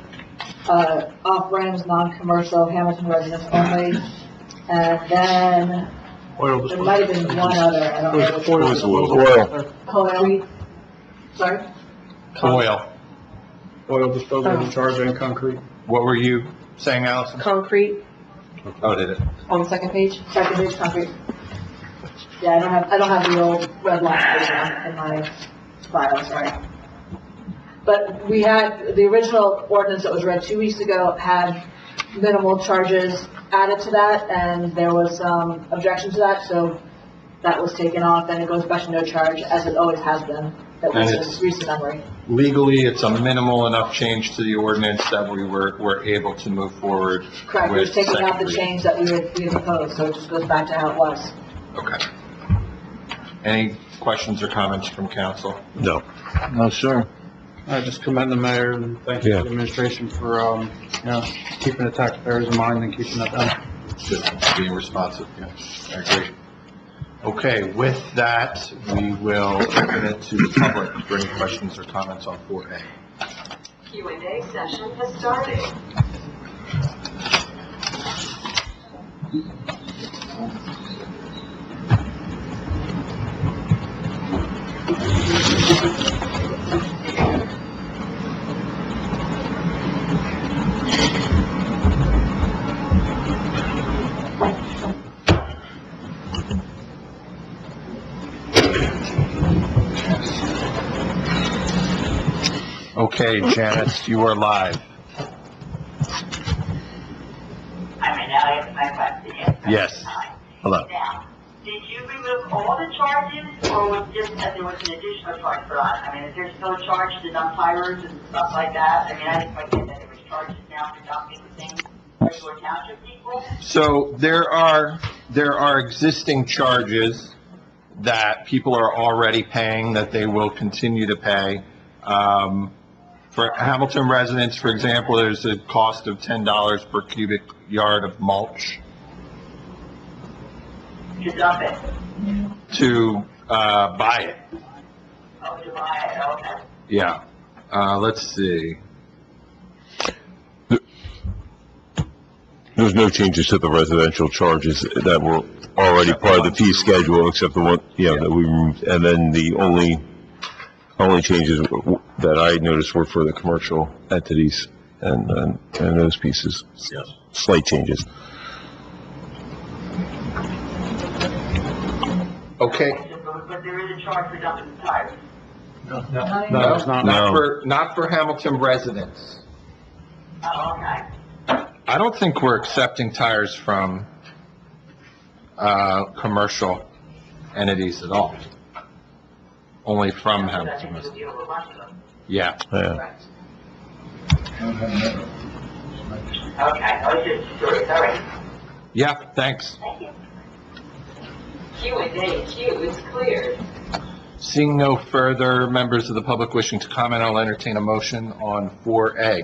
off-brands, non-commercial, Hamilton residents only, and then Oil There might have been one other, I don't know which one. Oil disposal. Coil, sorry? Oil. Oil disposal and charge and concrete. What were you saying, Allison? Concrete Oh, did it? on the second page. Second page concrete. Yeah, I don't have the old red line in my file, sorry. But we had, the original ordinance that was read 2 weeks ago had minimal charges added to that, and there was some objection to that, so that was taken off, and it goes back to no charge, as it always has been, at And least it's- in recent memory. Legally, it's a minimal enough change to the ordinance that we were able to move forward Correct, we're with taking out second the reading. change that we had proposed, so it just goes back to how it was. Okay. Any questions or comments from council? No. No, sir. I just commend the mayor and thank you to the administration for, keeping the taxpayers in mind and keeping that down. Just being responsive, yeah, I agree. Okay, with that, we will open it to the public for any questions or comments on 4A. Q&A session has started. Okay, Janice, you are live. I mean, now I have my question. Yes. Hello. Now, did you remove all the charges, or was just that there was an additional charge for us? I mean, is there still a charge to dump tires and stuff like that? I mean, I didn't quite get that there was charges now for dumping things for township people. So there are existing charges that people are already paying, that they will continue to pay. For Hamilton residents, for example, there's a cost of $10 per cubic yard of mulch To dump it, to buy it. oh, to buy it, okay. Yeah. Let's see. There's no changes to the residential charges that were already part of the fee schedule, except the one, that we removed. And then the only changes that I noticed were for the commercial entities and those pieces. Yes. Slight changes. Okay. But there is a charge for dumping the tires. No, it's not. Not for Hamilton residents. Oh, okay. I don't think we're accepting tires from, commercial entities at all. Only from Hamilton We'll residents. deal with a bunch of them. Yeah. Yeah. Okay, I was just curious, all right. Yeah, thanks. Thank you. Q&A queue is cleared. Seeing no further members of the public wishing to comment, I'll entertain a motion on 4A.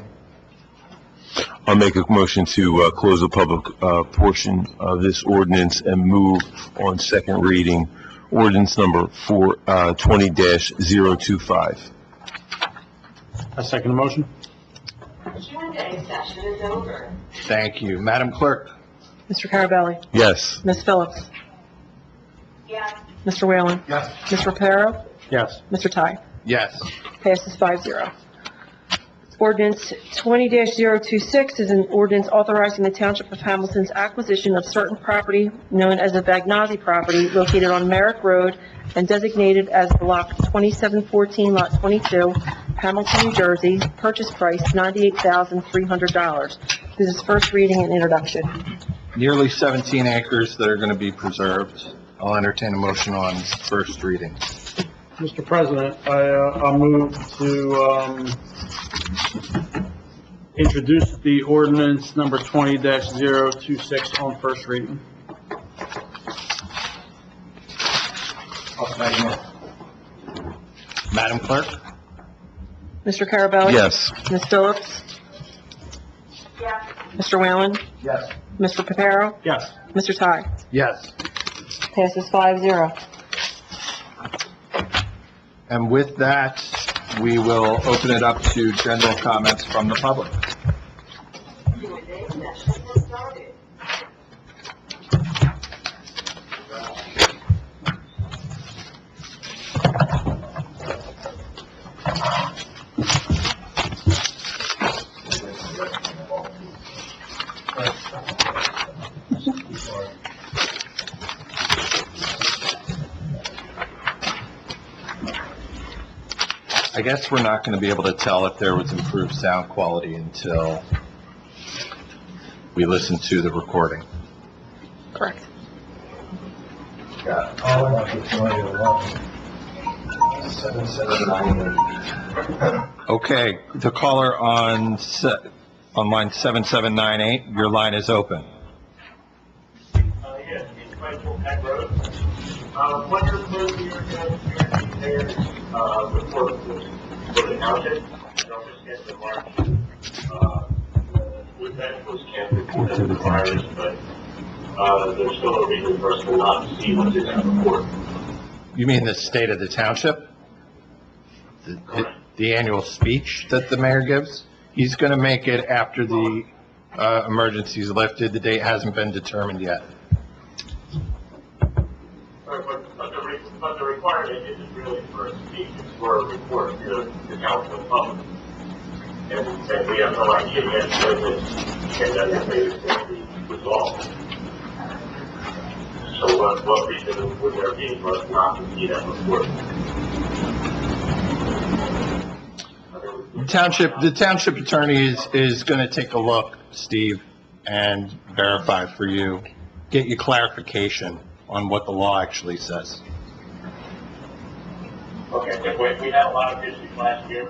I'll make a motion to close the public portion of this ordinance and move on second reading, ordinance number 20-025. I second the motion. Q&A session is over. Thank you. Madam Clerk? Mr. Carabelli. Yes. Ms. Phillips. Yes. Mr. Whalen. Yes. Ms. Reparo. Yes. Mr. Ty. Yes. Passes 5-0. Ordinance 20-026 is an ordinance authorizing the Township of Hamilton's acquisition of certain property known as the Bagnozzi property located on Merrick Road and designated as Block 2714, Lot 22, Hamilton, New Jersey. Purchase price $98,300. This is first reading and introduction. Nearly 17 acres that are going to be preserved. I'll entertain a motion on first reading. Mr. President, I'll move to, introduce the ordinance number 20-026 on first reading. Madam Clerk? Mr. Carabelli. Yes. Ms. Phillips. Yes. Mr. Whalen. Yes. Mr. Reparo. Yes. Mr. Ty. Yes. Passes 5-0. And with that, we will open it up to general comments from the public. Q&A session has started. I guess we're not going to be able to tell if there was improved sound quality until we listen to the recording. Correct. Okay, the caller on line 7798, your line is open. Yes, it's Michael Peck Road. What you're closing your guarantee there, report for the township, don't just get the March, the event was canceled because of the virus, but, there's still a reason for us to not see what's in that report. You mean the state of the township? The annual speech that the mayor gives? He's going to make it after the emergency is lifted. The date hasn't been determined yet. But the requirement isn't really for a speech, it's for a report to the council and public. And we have no idea yet when this pandemic is going to be resolved. So what reason would there be for us not to see that report? The township attorney is going to take a look, Steve, and verify for you, get you clarification on what the law actually says. Okay, we had a lot of issues last year.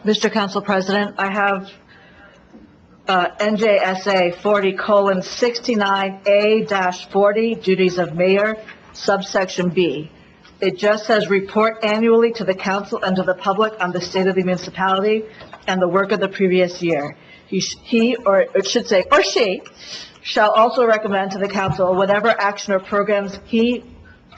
Mr. Council President, I have NJSA 40:69A-40, duties of mayor, subsection B. It just says report annually to the council and to the public on the state of the municipality and the work of the previous year. He or it should say, or she, shall also recommend to the council whatever action or programs he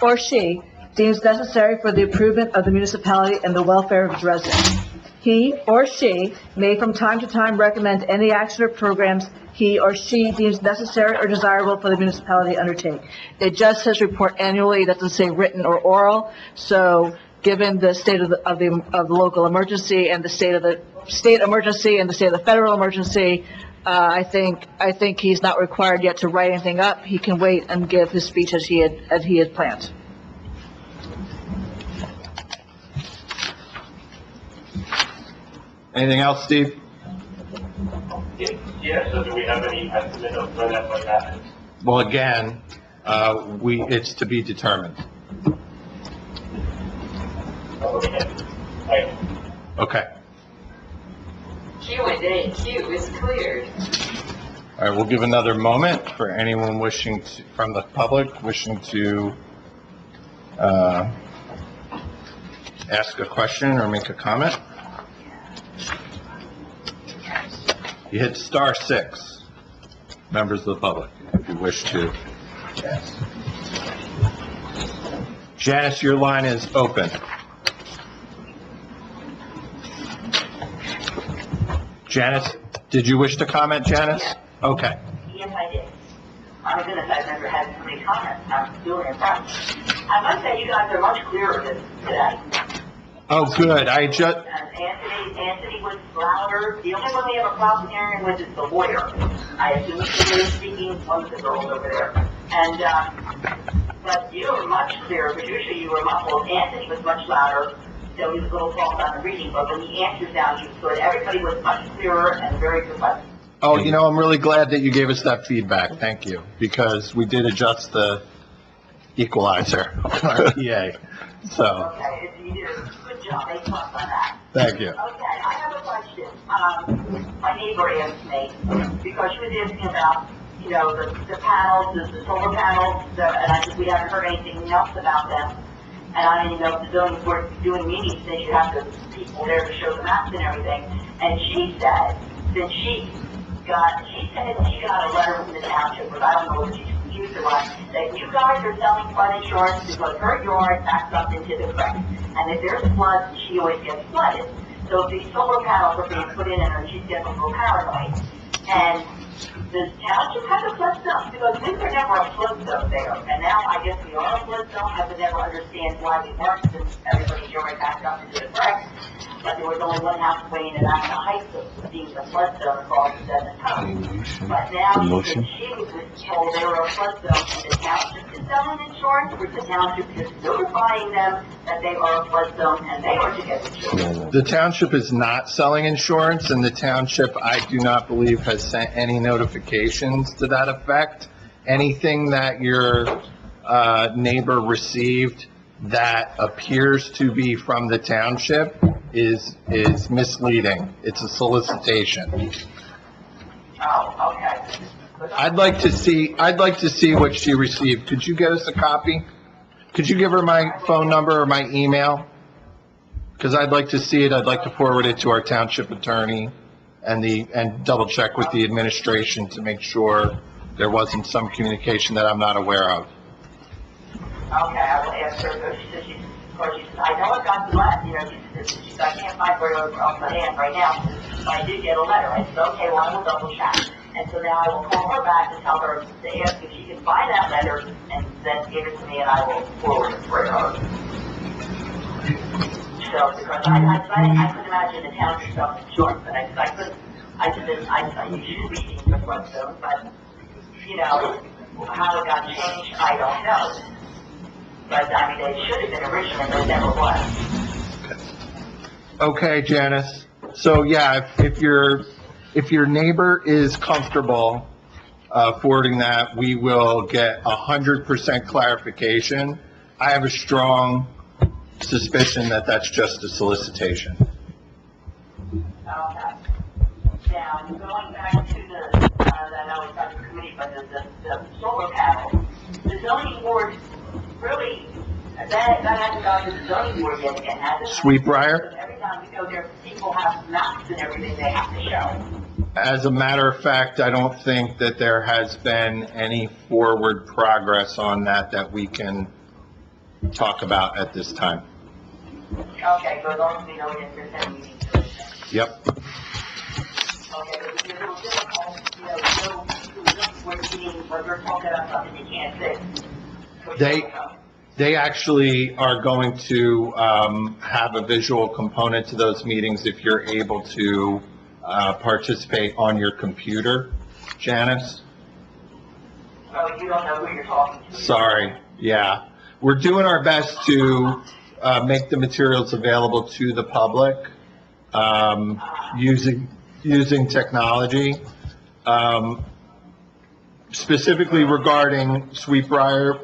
or she deems necessary for the improvement of the municipality and the welfare of its residents. He or she may from time to time recommend any action or programs he or she deems necessary or desirable for the municipality to undertake. It just says report annually, it doesn't say written or oral, so given the state of the local emergency and the state of the state emergency and the state of the federal emergency, I think he's not required yet to write anything up. He can wait and give his speech as he had planned. Anything else, Steve? Yeah, so do we have any estimate of when that might happen? Well, again, it's to be determined. Okay. Thank you. Okay. Q&A queue is cleared. All right, we'll give another moment for anyone wishing to, from the public, wishing to ask a question or make a comment. You hit *6, members of the public, if you wish to ask. Janice, your line is open. Janice, did you wish to comment, Janice? Yes. Okay. Yes, I did. My goodness, I've never had so many comments. I'm doing it right. I must say, you guys are much clearer today. Oh, good. Anthony was louder. The only one we have a problem hearing with is the lawyer. I assume he was speaking, one of the girls over there. And, but you were much clearer. Patricia, you were muffled. Anthony was much louder, so he was a little soft on the reading. But when he answered down, he was good. Everybody was much clearer and very precise. Oh, you know, I'm really glad that you gave us that feedback. Thank you. Because we did adjust the equalizer on our PA. So. Okay, you did a good job. They talked on that. Thank you. Okay, I have a question. My neighbor asked me, because she was asking about, you know, the panels, the solar panels, and I said, we haven't heard anything else about them. And I didn't know if the zoning board doing meetings, they should have the people there to show the maps and everything. And she said that she got a letter from the township, but I don't know what she's confused or what, that you guys are selling flood insurance because her yard backs up into the creek. And if there's floods, she always gets flooded. So if these solar panels are being put in and she's getting a little paranoid. And the township has a flood zone, because we were never a flood zone there, and now I guess we are a flood zone, I would never understand why we weren't, since everybody's already backed up into the bricks, but there was only one house way in and out of the heights of being a flood zone for all the doesn't come. But now, she was told they were a flood zone, and the township is selling insurance, or the township is notifying them that they are a flood zone, and they are to get insurance. The township is not selling insurance, and the township, I do not believe, has sent any notifications to that effect. Anything that your neighbor received that appears to be from the township is misleading. It's a solicitation. Oh, okay. I'd like to see what she received. Could you get us a copy? Could you give her my phone number or my email? Because I'd like to see it. I'd like to forward it to our township attorney and double check with the administration to make sure there wasn't some communication that I'm not aware of. Okay, I will ask her, so she said, of course, she said, I know I got the letter, you know, she said, I can't find where it was off my hand right now, but I did get a letter. I said, okay, well, I will double check. And so now I will call her back and tell her to ask if she can find that letter and then give it to me and I will forward it for her. So, because I couldn't imagine the township self-insurance, but I said, you should be in the flood zone, but, you know, how it got changed, I don't know. But, I mean, they should have been originally, but never was. Okay, Janice. So, yeah, if your neighbor is comfortable forwarding that, we will get 100% clarification. I have a strong suspicion that that's just a solicitation. Okay. Now, going back to the, I know it's not the committee, but the solar panels, the zoning board really, that hasn't gone to the zoning board yet again, has it? Sweetbriar? Every time we go there, people have maps and everything they have to show. As a matter of fact, I don't think that there has been any forward progress on that we can talk about at this time. Okay, so as long as we know that there's any meeting to it. Yep. Okay, but it's a little difficult, you know, we're meeting, when we're talking about something you can't fix. They actually are going to have a visual component to those meetings if you're able to participate on your computer, Janice. Oh, you don't know who you're talking to. Sorry, yeah. We're doing our best to make the materials available to the public using technology. Specifically regarding Sweetbriar,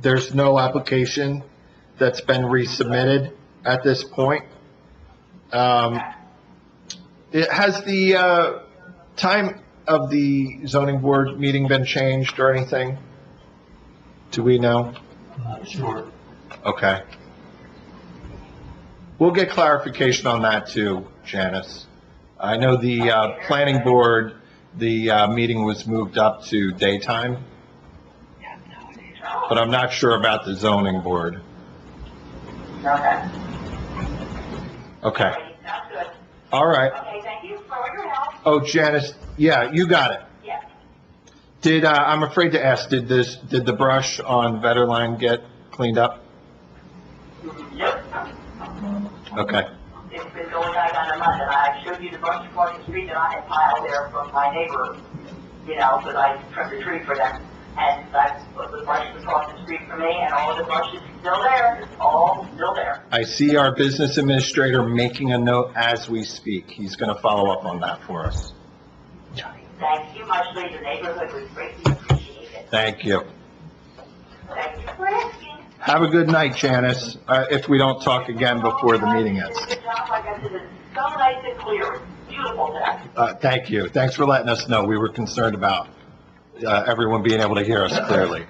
there's no application that's been resubmitted at this point. It has the time of the zoning board meeting been changed or anything? Do we know? Sure. Okay. We'll get clarification on that too, Janice. I know the planning board, the meeting was moved up to daytime, but I'm not sure about the zoning board. Okay. Okay. Sounds good. All right. Okay, thank you for your help. Oh, Janice, yeah, you got it. Yeah. I'm afraid to ask, did the brush on Vetterline get cleaned up? Yep. Okay. It's been going back on a month, and I showed you the brush across the street that I had piled there from my neighbor, you know, because I trimmed a tree for them. And that's what the brush across the street for me, and all of the brush is still there. It's all still there. I see our business administrator making a note as we speak. He's going to follow up on that for us. Thank you much, the neighborhood was greatly appreciated. Thank you. Thank you for asking. Have a good night, Janice, if we don't talk again before the meeting ends. Good job, like I said, it's so nice and clear. It's beautiful today. Thank you. Thanks for letting us know. We were concerned about everyone being able to hear us clearly.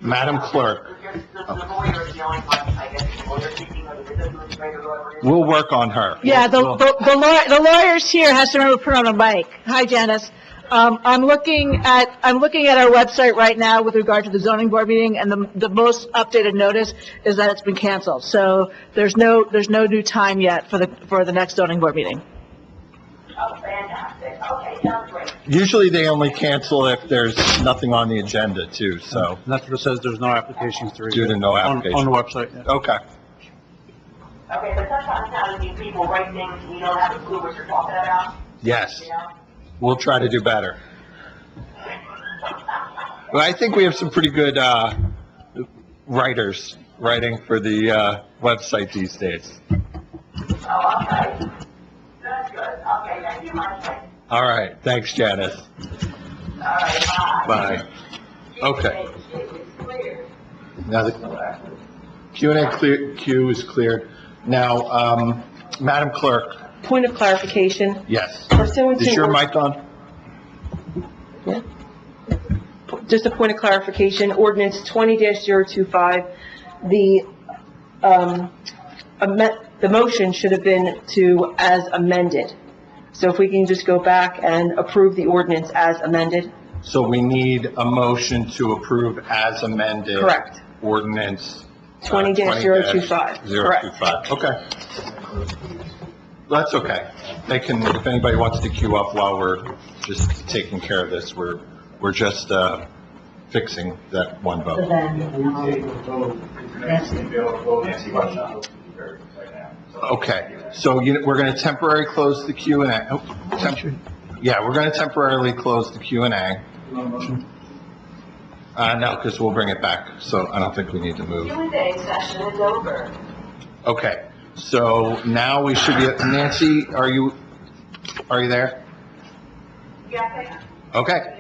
Madam Clerk, The lawyer is the only one, I guess, the lawyer speaking of the business administrator, whoever it is. we'll work on her. Yeah, the lawyers here has to remember to put on a mic. Hi, Janice. I'm looking at our website right now with regard to the zoning board meeting, and the most updated notice is that it's been canceled. So there's no new time yet for the next zoning board meeting. Oh, fantastic. Okay, sounds great. Usually they only cancel if there's nothing on the agenda too, so, And that's what it says, there's no applications to review. due to no On application. the website, yeah. Okay. Okay, but sometimes how these people write things and you don't have a clue what you're talking about, Yes, you know? we'll try to do better. Well, I think we have some pretty good, writers writing for the, website these days. Oh, okay. Good. Okay, thank you much. All right, thanks, Janice. All right, bye. Bye. Okay. It's clear. Now the queue is cleared. Now, Madam Clerk, Point of clarification, yes. pursuant to... Is your mic on? Yeah. Just a point of clarification, ordinance 20-025, the motion should have been to as amended. So if we can just go back and approve the ordinance as amended? So we need a motion to approve as amended. Correct. Ordinance. 20-025. 025, okay. That's okay. They can, if anybody wants to queue up while we're just taking care of this, we're just, fixing that one So vote. then, Okay, so we're gonna temporarily close the Q and A. Yeah, we're gonna temporarily close the Q and A. No, because we'll bring it back, so I don't think we need to move. Q&A session is over. Okay, so now we should be, Nancy, are you there? Yes, I am. Okay.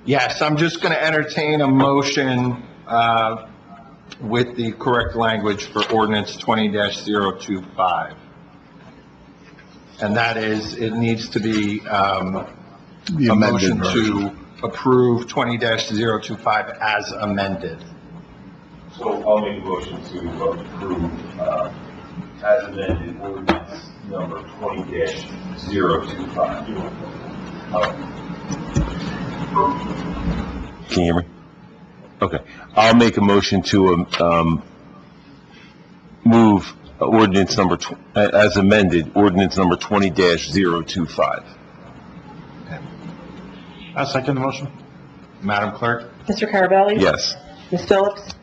Yes, I'm just going to entertain a motion with the correct language for ordinance 20-025. And that is, it needs to be a motion to approve 20-025 as amended. So I'll make a motion to approve, as amended, ordinance number 20-025. Can you hear me? Okay. I'll make a motion to, move ordinance number, as amended, ordinance number 20-025. I second the motion. Madam Clerk? Mr. Carabelli? Yes. Ms. Phillips?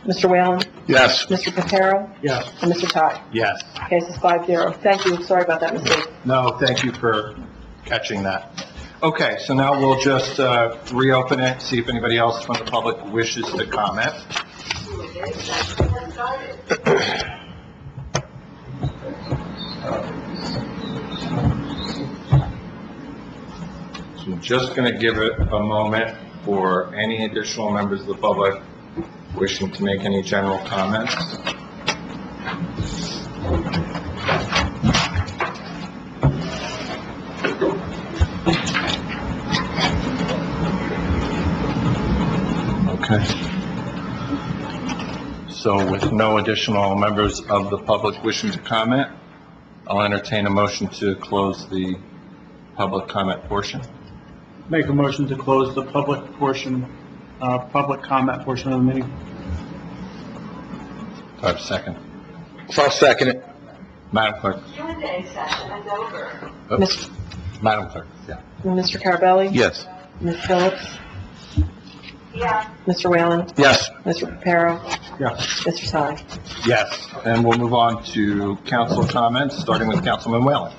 Mr. Whalen? Yes. Mr. Patero? Yes. And Mr. Ty? Yes. Case is 5-0. Thank you, sorry about that mistake. No, thank you for catching that. Okay, so now we'll just reopen it, see if anybody else from the public wishes to comment. Q&A session has started. So I'm just going to give it a moment for any additional members of the public wishing to make any general comments. Okay. So with no additional members of the public wishing to comment, I'll entertain a motion to close the public comment portion. Make a motion to close the public portion, public comment portion of the meeting. Do I have a second? So I'll second it. Madam Clerk? Q&A session is over. Ms. Madam Clerk, yeah. Mr. Carabelli? Yes. Ms. Phillips? Yeah. Mr. Whalen? Yes. Mr. Patero? Yes. Mr. Ty? Yes, and we'll move on to council comments, starting with Councilman Whalen.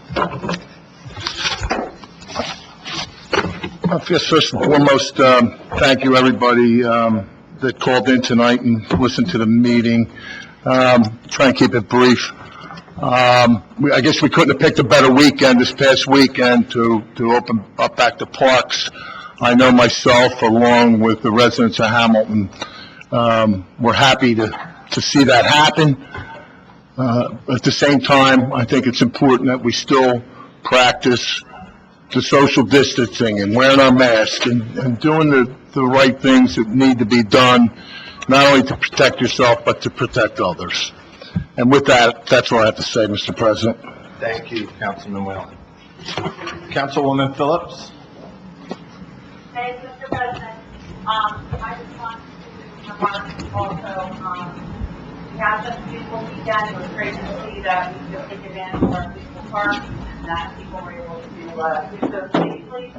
I guess first and foremost, thank you, everybody that called in tonight and listened to the meeting. Try and keep it brief. I guess we couldn't have picked a better weekend this past weekend to open up back the parks. I know myself, along with the residents of Hamilton, we're happy to see that happen. At the same time, I think it's important that we still practice the social distancing and wearing our masks and doing the right things that need to be done, not only to protect yourself, but to protect others. And with that, that's all I have to say, Mr. President. Thank you, Councilman Whalen. Councilwoman Phillips? Thank you, Mr. President. I just want to remark also, we have such a beautiful weekend. It was great to see that we could take advantage of our beautiful park. and that people were able to do so safely.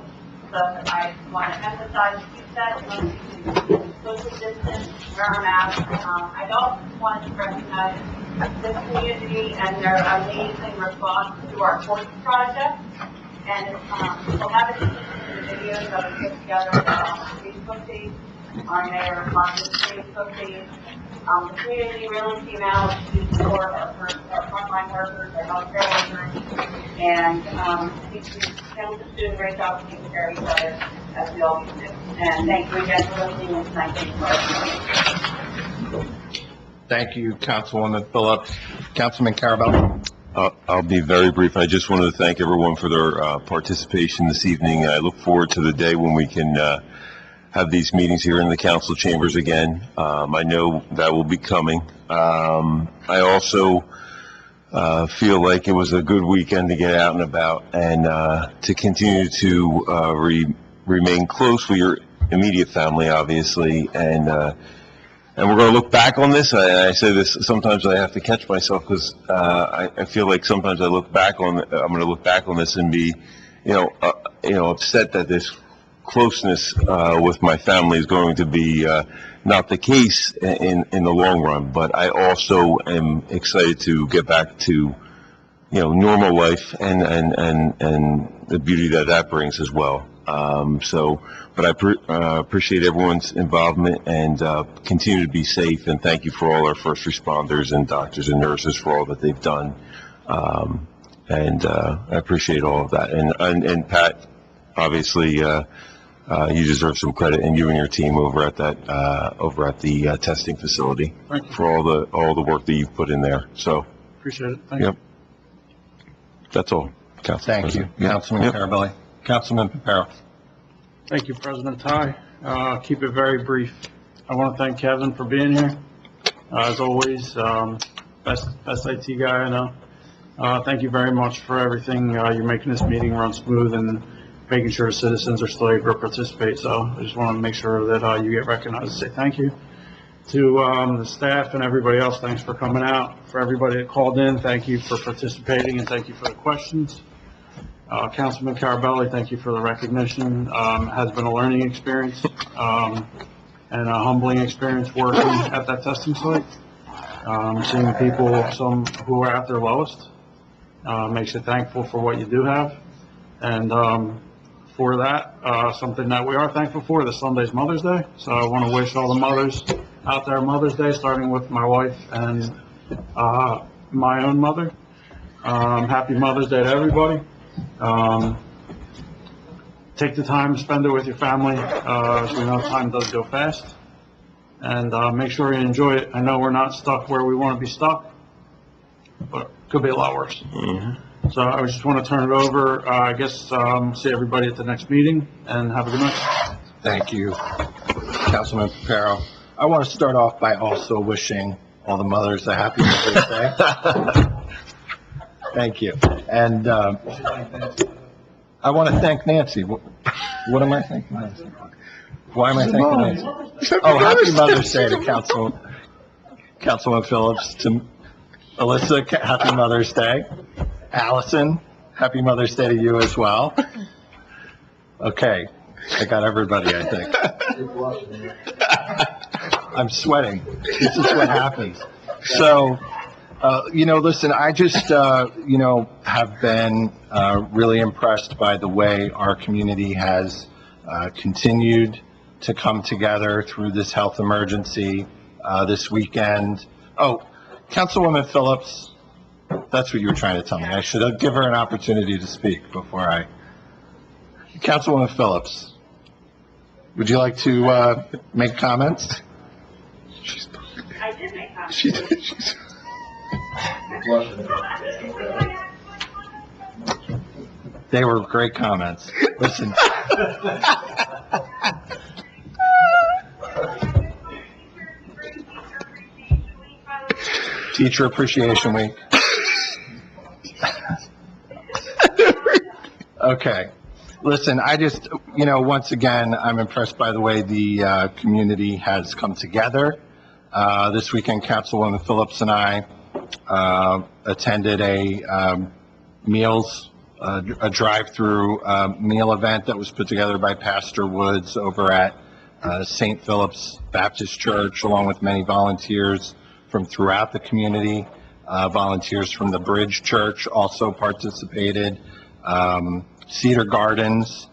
So I want to emphasize a few steps, social distance, wear a mask. I also wanted to recognize this community and their amazing response to our sports project. And we'll have it in the videos that we put together on our Facebook page, our mayor Marcus Facebook page. The community really came out to support our frontline workers, our healthcare workers, and these families are doing a great job of taking care of each other, as we always do. And thank you again for listening, and thank you for listening. Thank you, Councilwoman Phillips. Councilman Carabelli? I'll be very brief. I just wanted to thank everyone for their participation this evening. I look forward to the day when we can have these meetings here in the council chambers again. I know that will be coming. I also feel like it was a good weekend to get out and about and to continue to remain close with your immediate family, obviously, and we're going to look back on this. I say this sometimes. I have to catch myself because I feel like sometimes I'm going to look back on this and be, upset that this closeness with my family is going to be not the case in the long run. But I also am excited to get back to normal life and the beauty that brings as well. But I appreciate everyone's involvement and continue to be safe, and thank you for all our first responders and doctors and nurses for all that they've done. And I appreciate all of that. And Pat, obviously, you deserve some credit, and you and your team over at the testing facility for all the work that you've put in there. So Appreciate it. Thank you. That's all. Thank you, Councilman Carabelli. Councilman Papero. Thank you, President Ty. Keep it very brief. I want to thank Kevin for being here. As always, best IT guy I know. Thank you very much for everything. You're making this meeting run smooth and making sure citizens are still able to participate. So I just want to make sure that you get recognized and say thank you. To the staff and everybody else, thanks for coming out. For everybody that called in, thank you for participating and thank you for the questions. Councilman Carabelli, thank you for the recognition. Has been a learning experience and a humbling experience working at that testing site. Seeing people, some who are at their lowest, makes you thankful for what you do have. And for that, something that we are thankful for, this Sunday's Mother's Day. So I want to wish all the mothers out there Mother's Day, starting with my wife and my own mother. Happy Mother's Day to everybody. Take the time, spend it with your family. As we know, time does go fast. And make sure you enjoy it. I know we're not stuck where we want to be stuck, but it could be a lot worse. Mm-hmm. So I just want to turn it over. I guess see everybody at the next meeting, and have a good night. Thank you, Councilman Papero. I want to start off by also wishing all the mothers a happy Mother's Day. Thank you. And I want to thank Nancy. What am I thanking Nancy? Why am I thanking Nancy? Oh, happy Mother's Day to Councilman Phillips. To Alyssa, happy Mother's Day. Allison, happy Mother's Day to you as well. Okay, I got everybody, I think. I'm sweating. This is what happens. So, listen, I just, have been really impressed by the way our community has continued to come together through this health emergency this weekend. Oh, Councilwoman Phillips, that's what you were trying to tell me. I should give her an opportunity to speak before Councilwoman Phillips, would you like to make comments? I did make comments. She did. They were great comments. Listen. Teacher Appreciation Week. Okay. Listen, I just, once again, I'm impressed by the way the community has come together. This weekend, Councilwoman Phillips and I attended a meals a drive-through meal event that was put together by Pastor Woods over at St. Philip's Baptist Church, along with many volunteers from throughout the community. Volunteers from the Bridge Church also participated. Cedar Gardens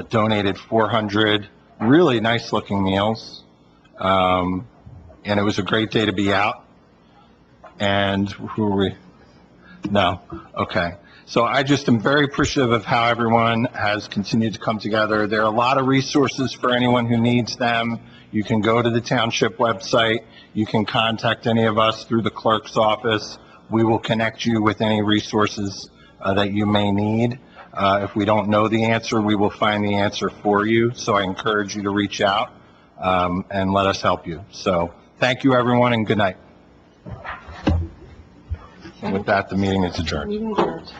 donated 400 really nice-looking meals. And it was a great day to be out. And who are we? No. Okay. So I just am very appreciative of how everyone has continued to come together. There are a lot of resources for anyone who needs them. You can go to the Township website. You can contact any of us through the clerk's office. We will connect you with any resources that you may need. If we don't know the answer, we will find the answer for you. So I encourage you to reach out and let us help you. So thank you, everyone, and good night. And with that, the meeting is adjourned. Meeting adjourned.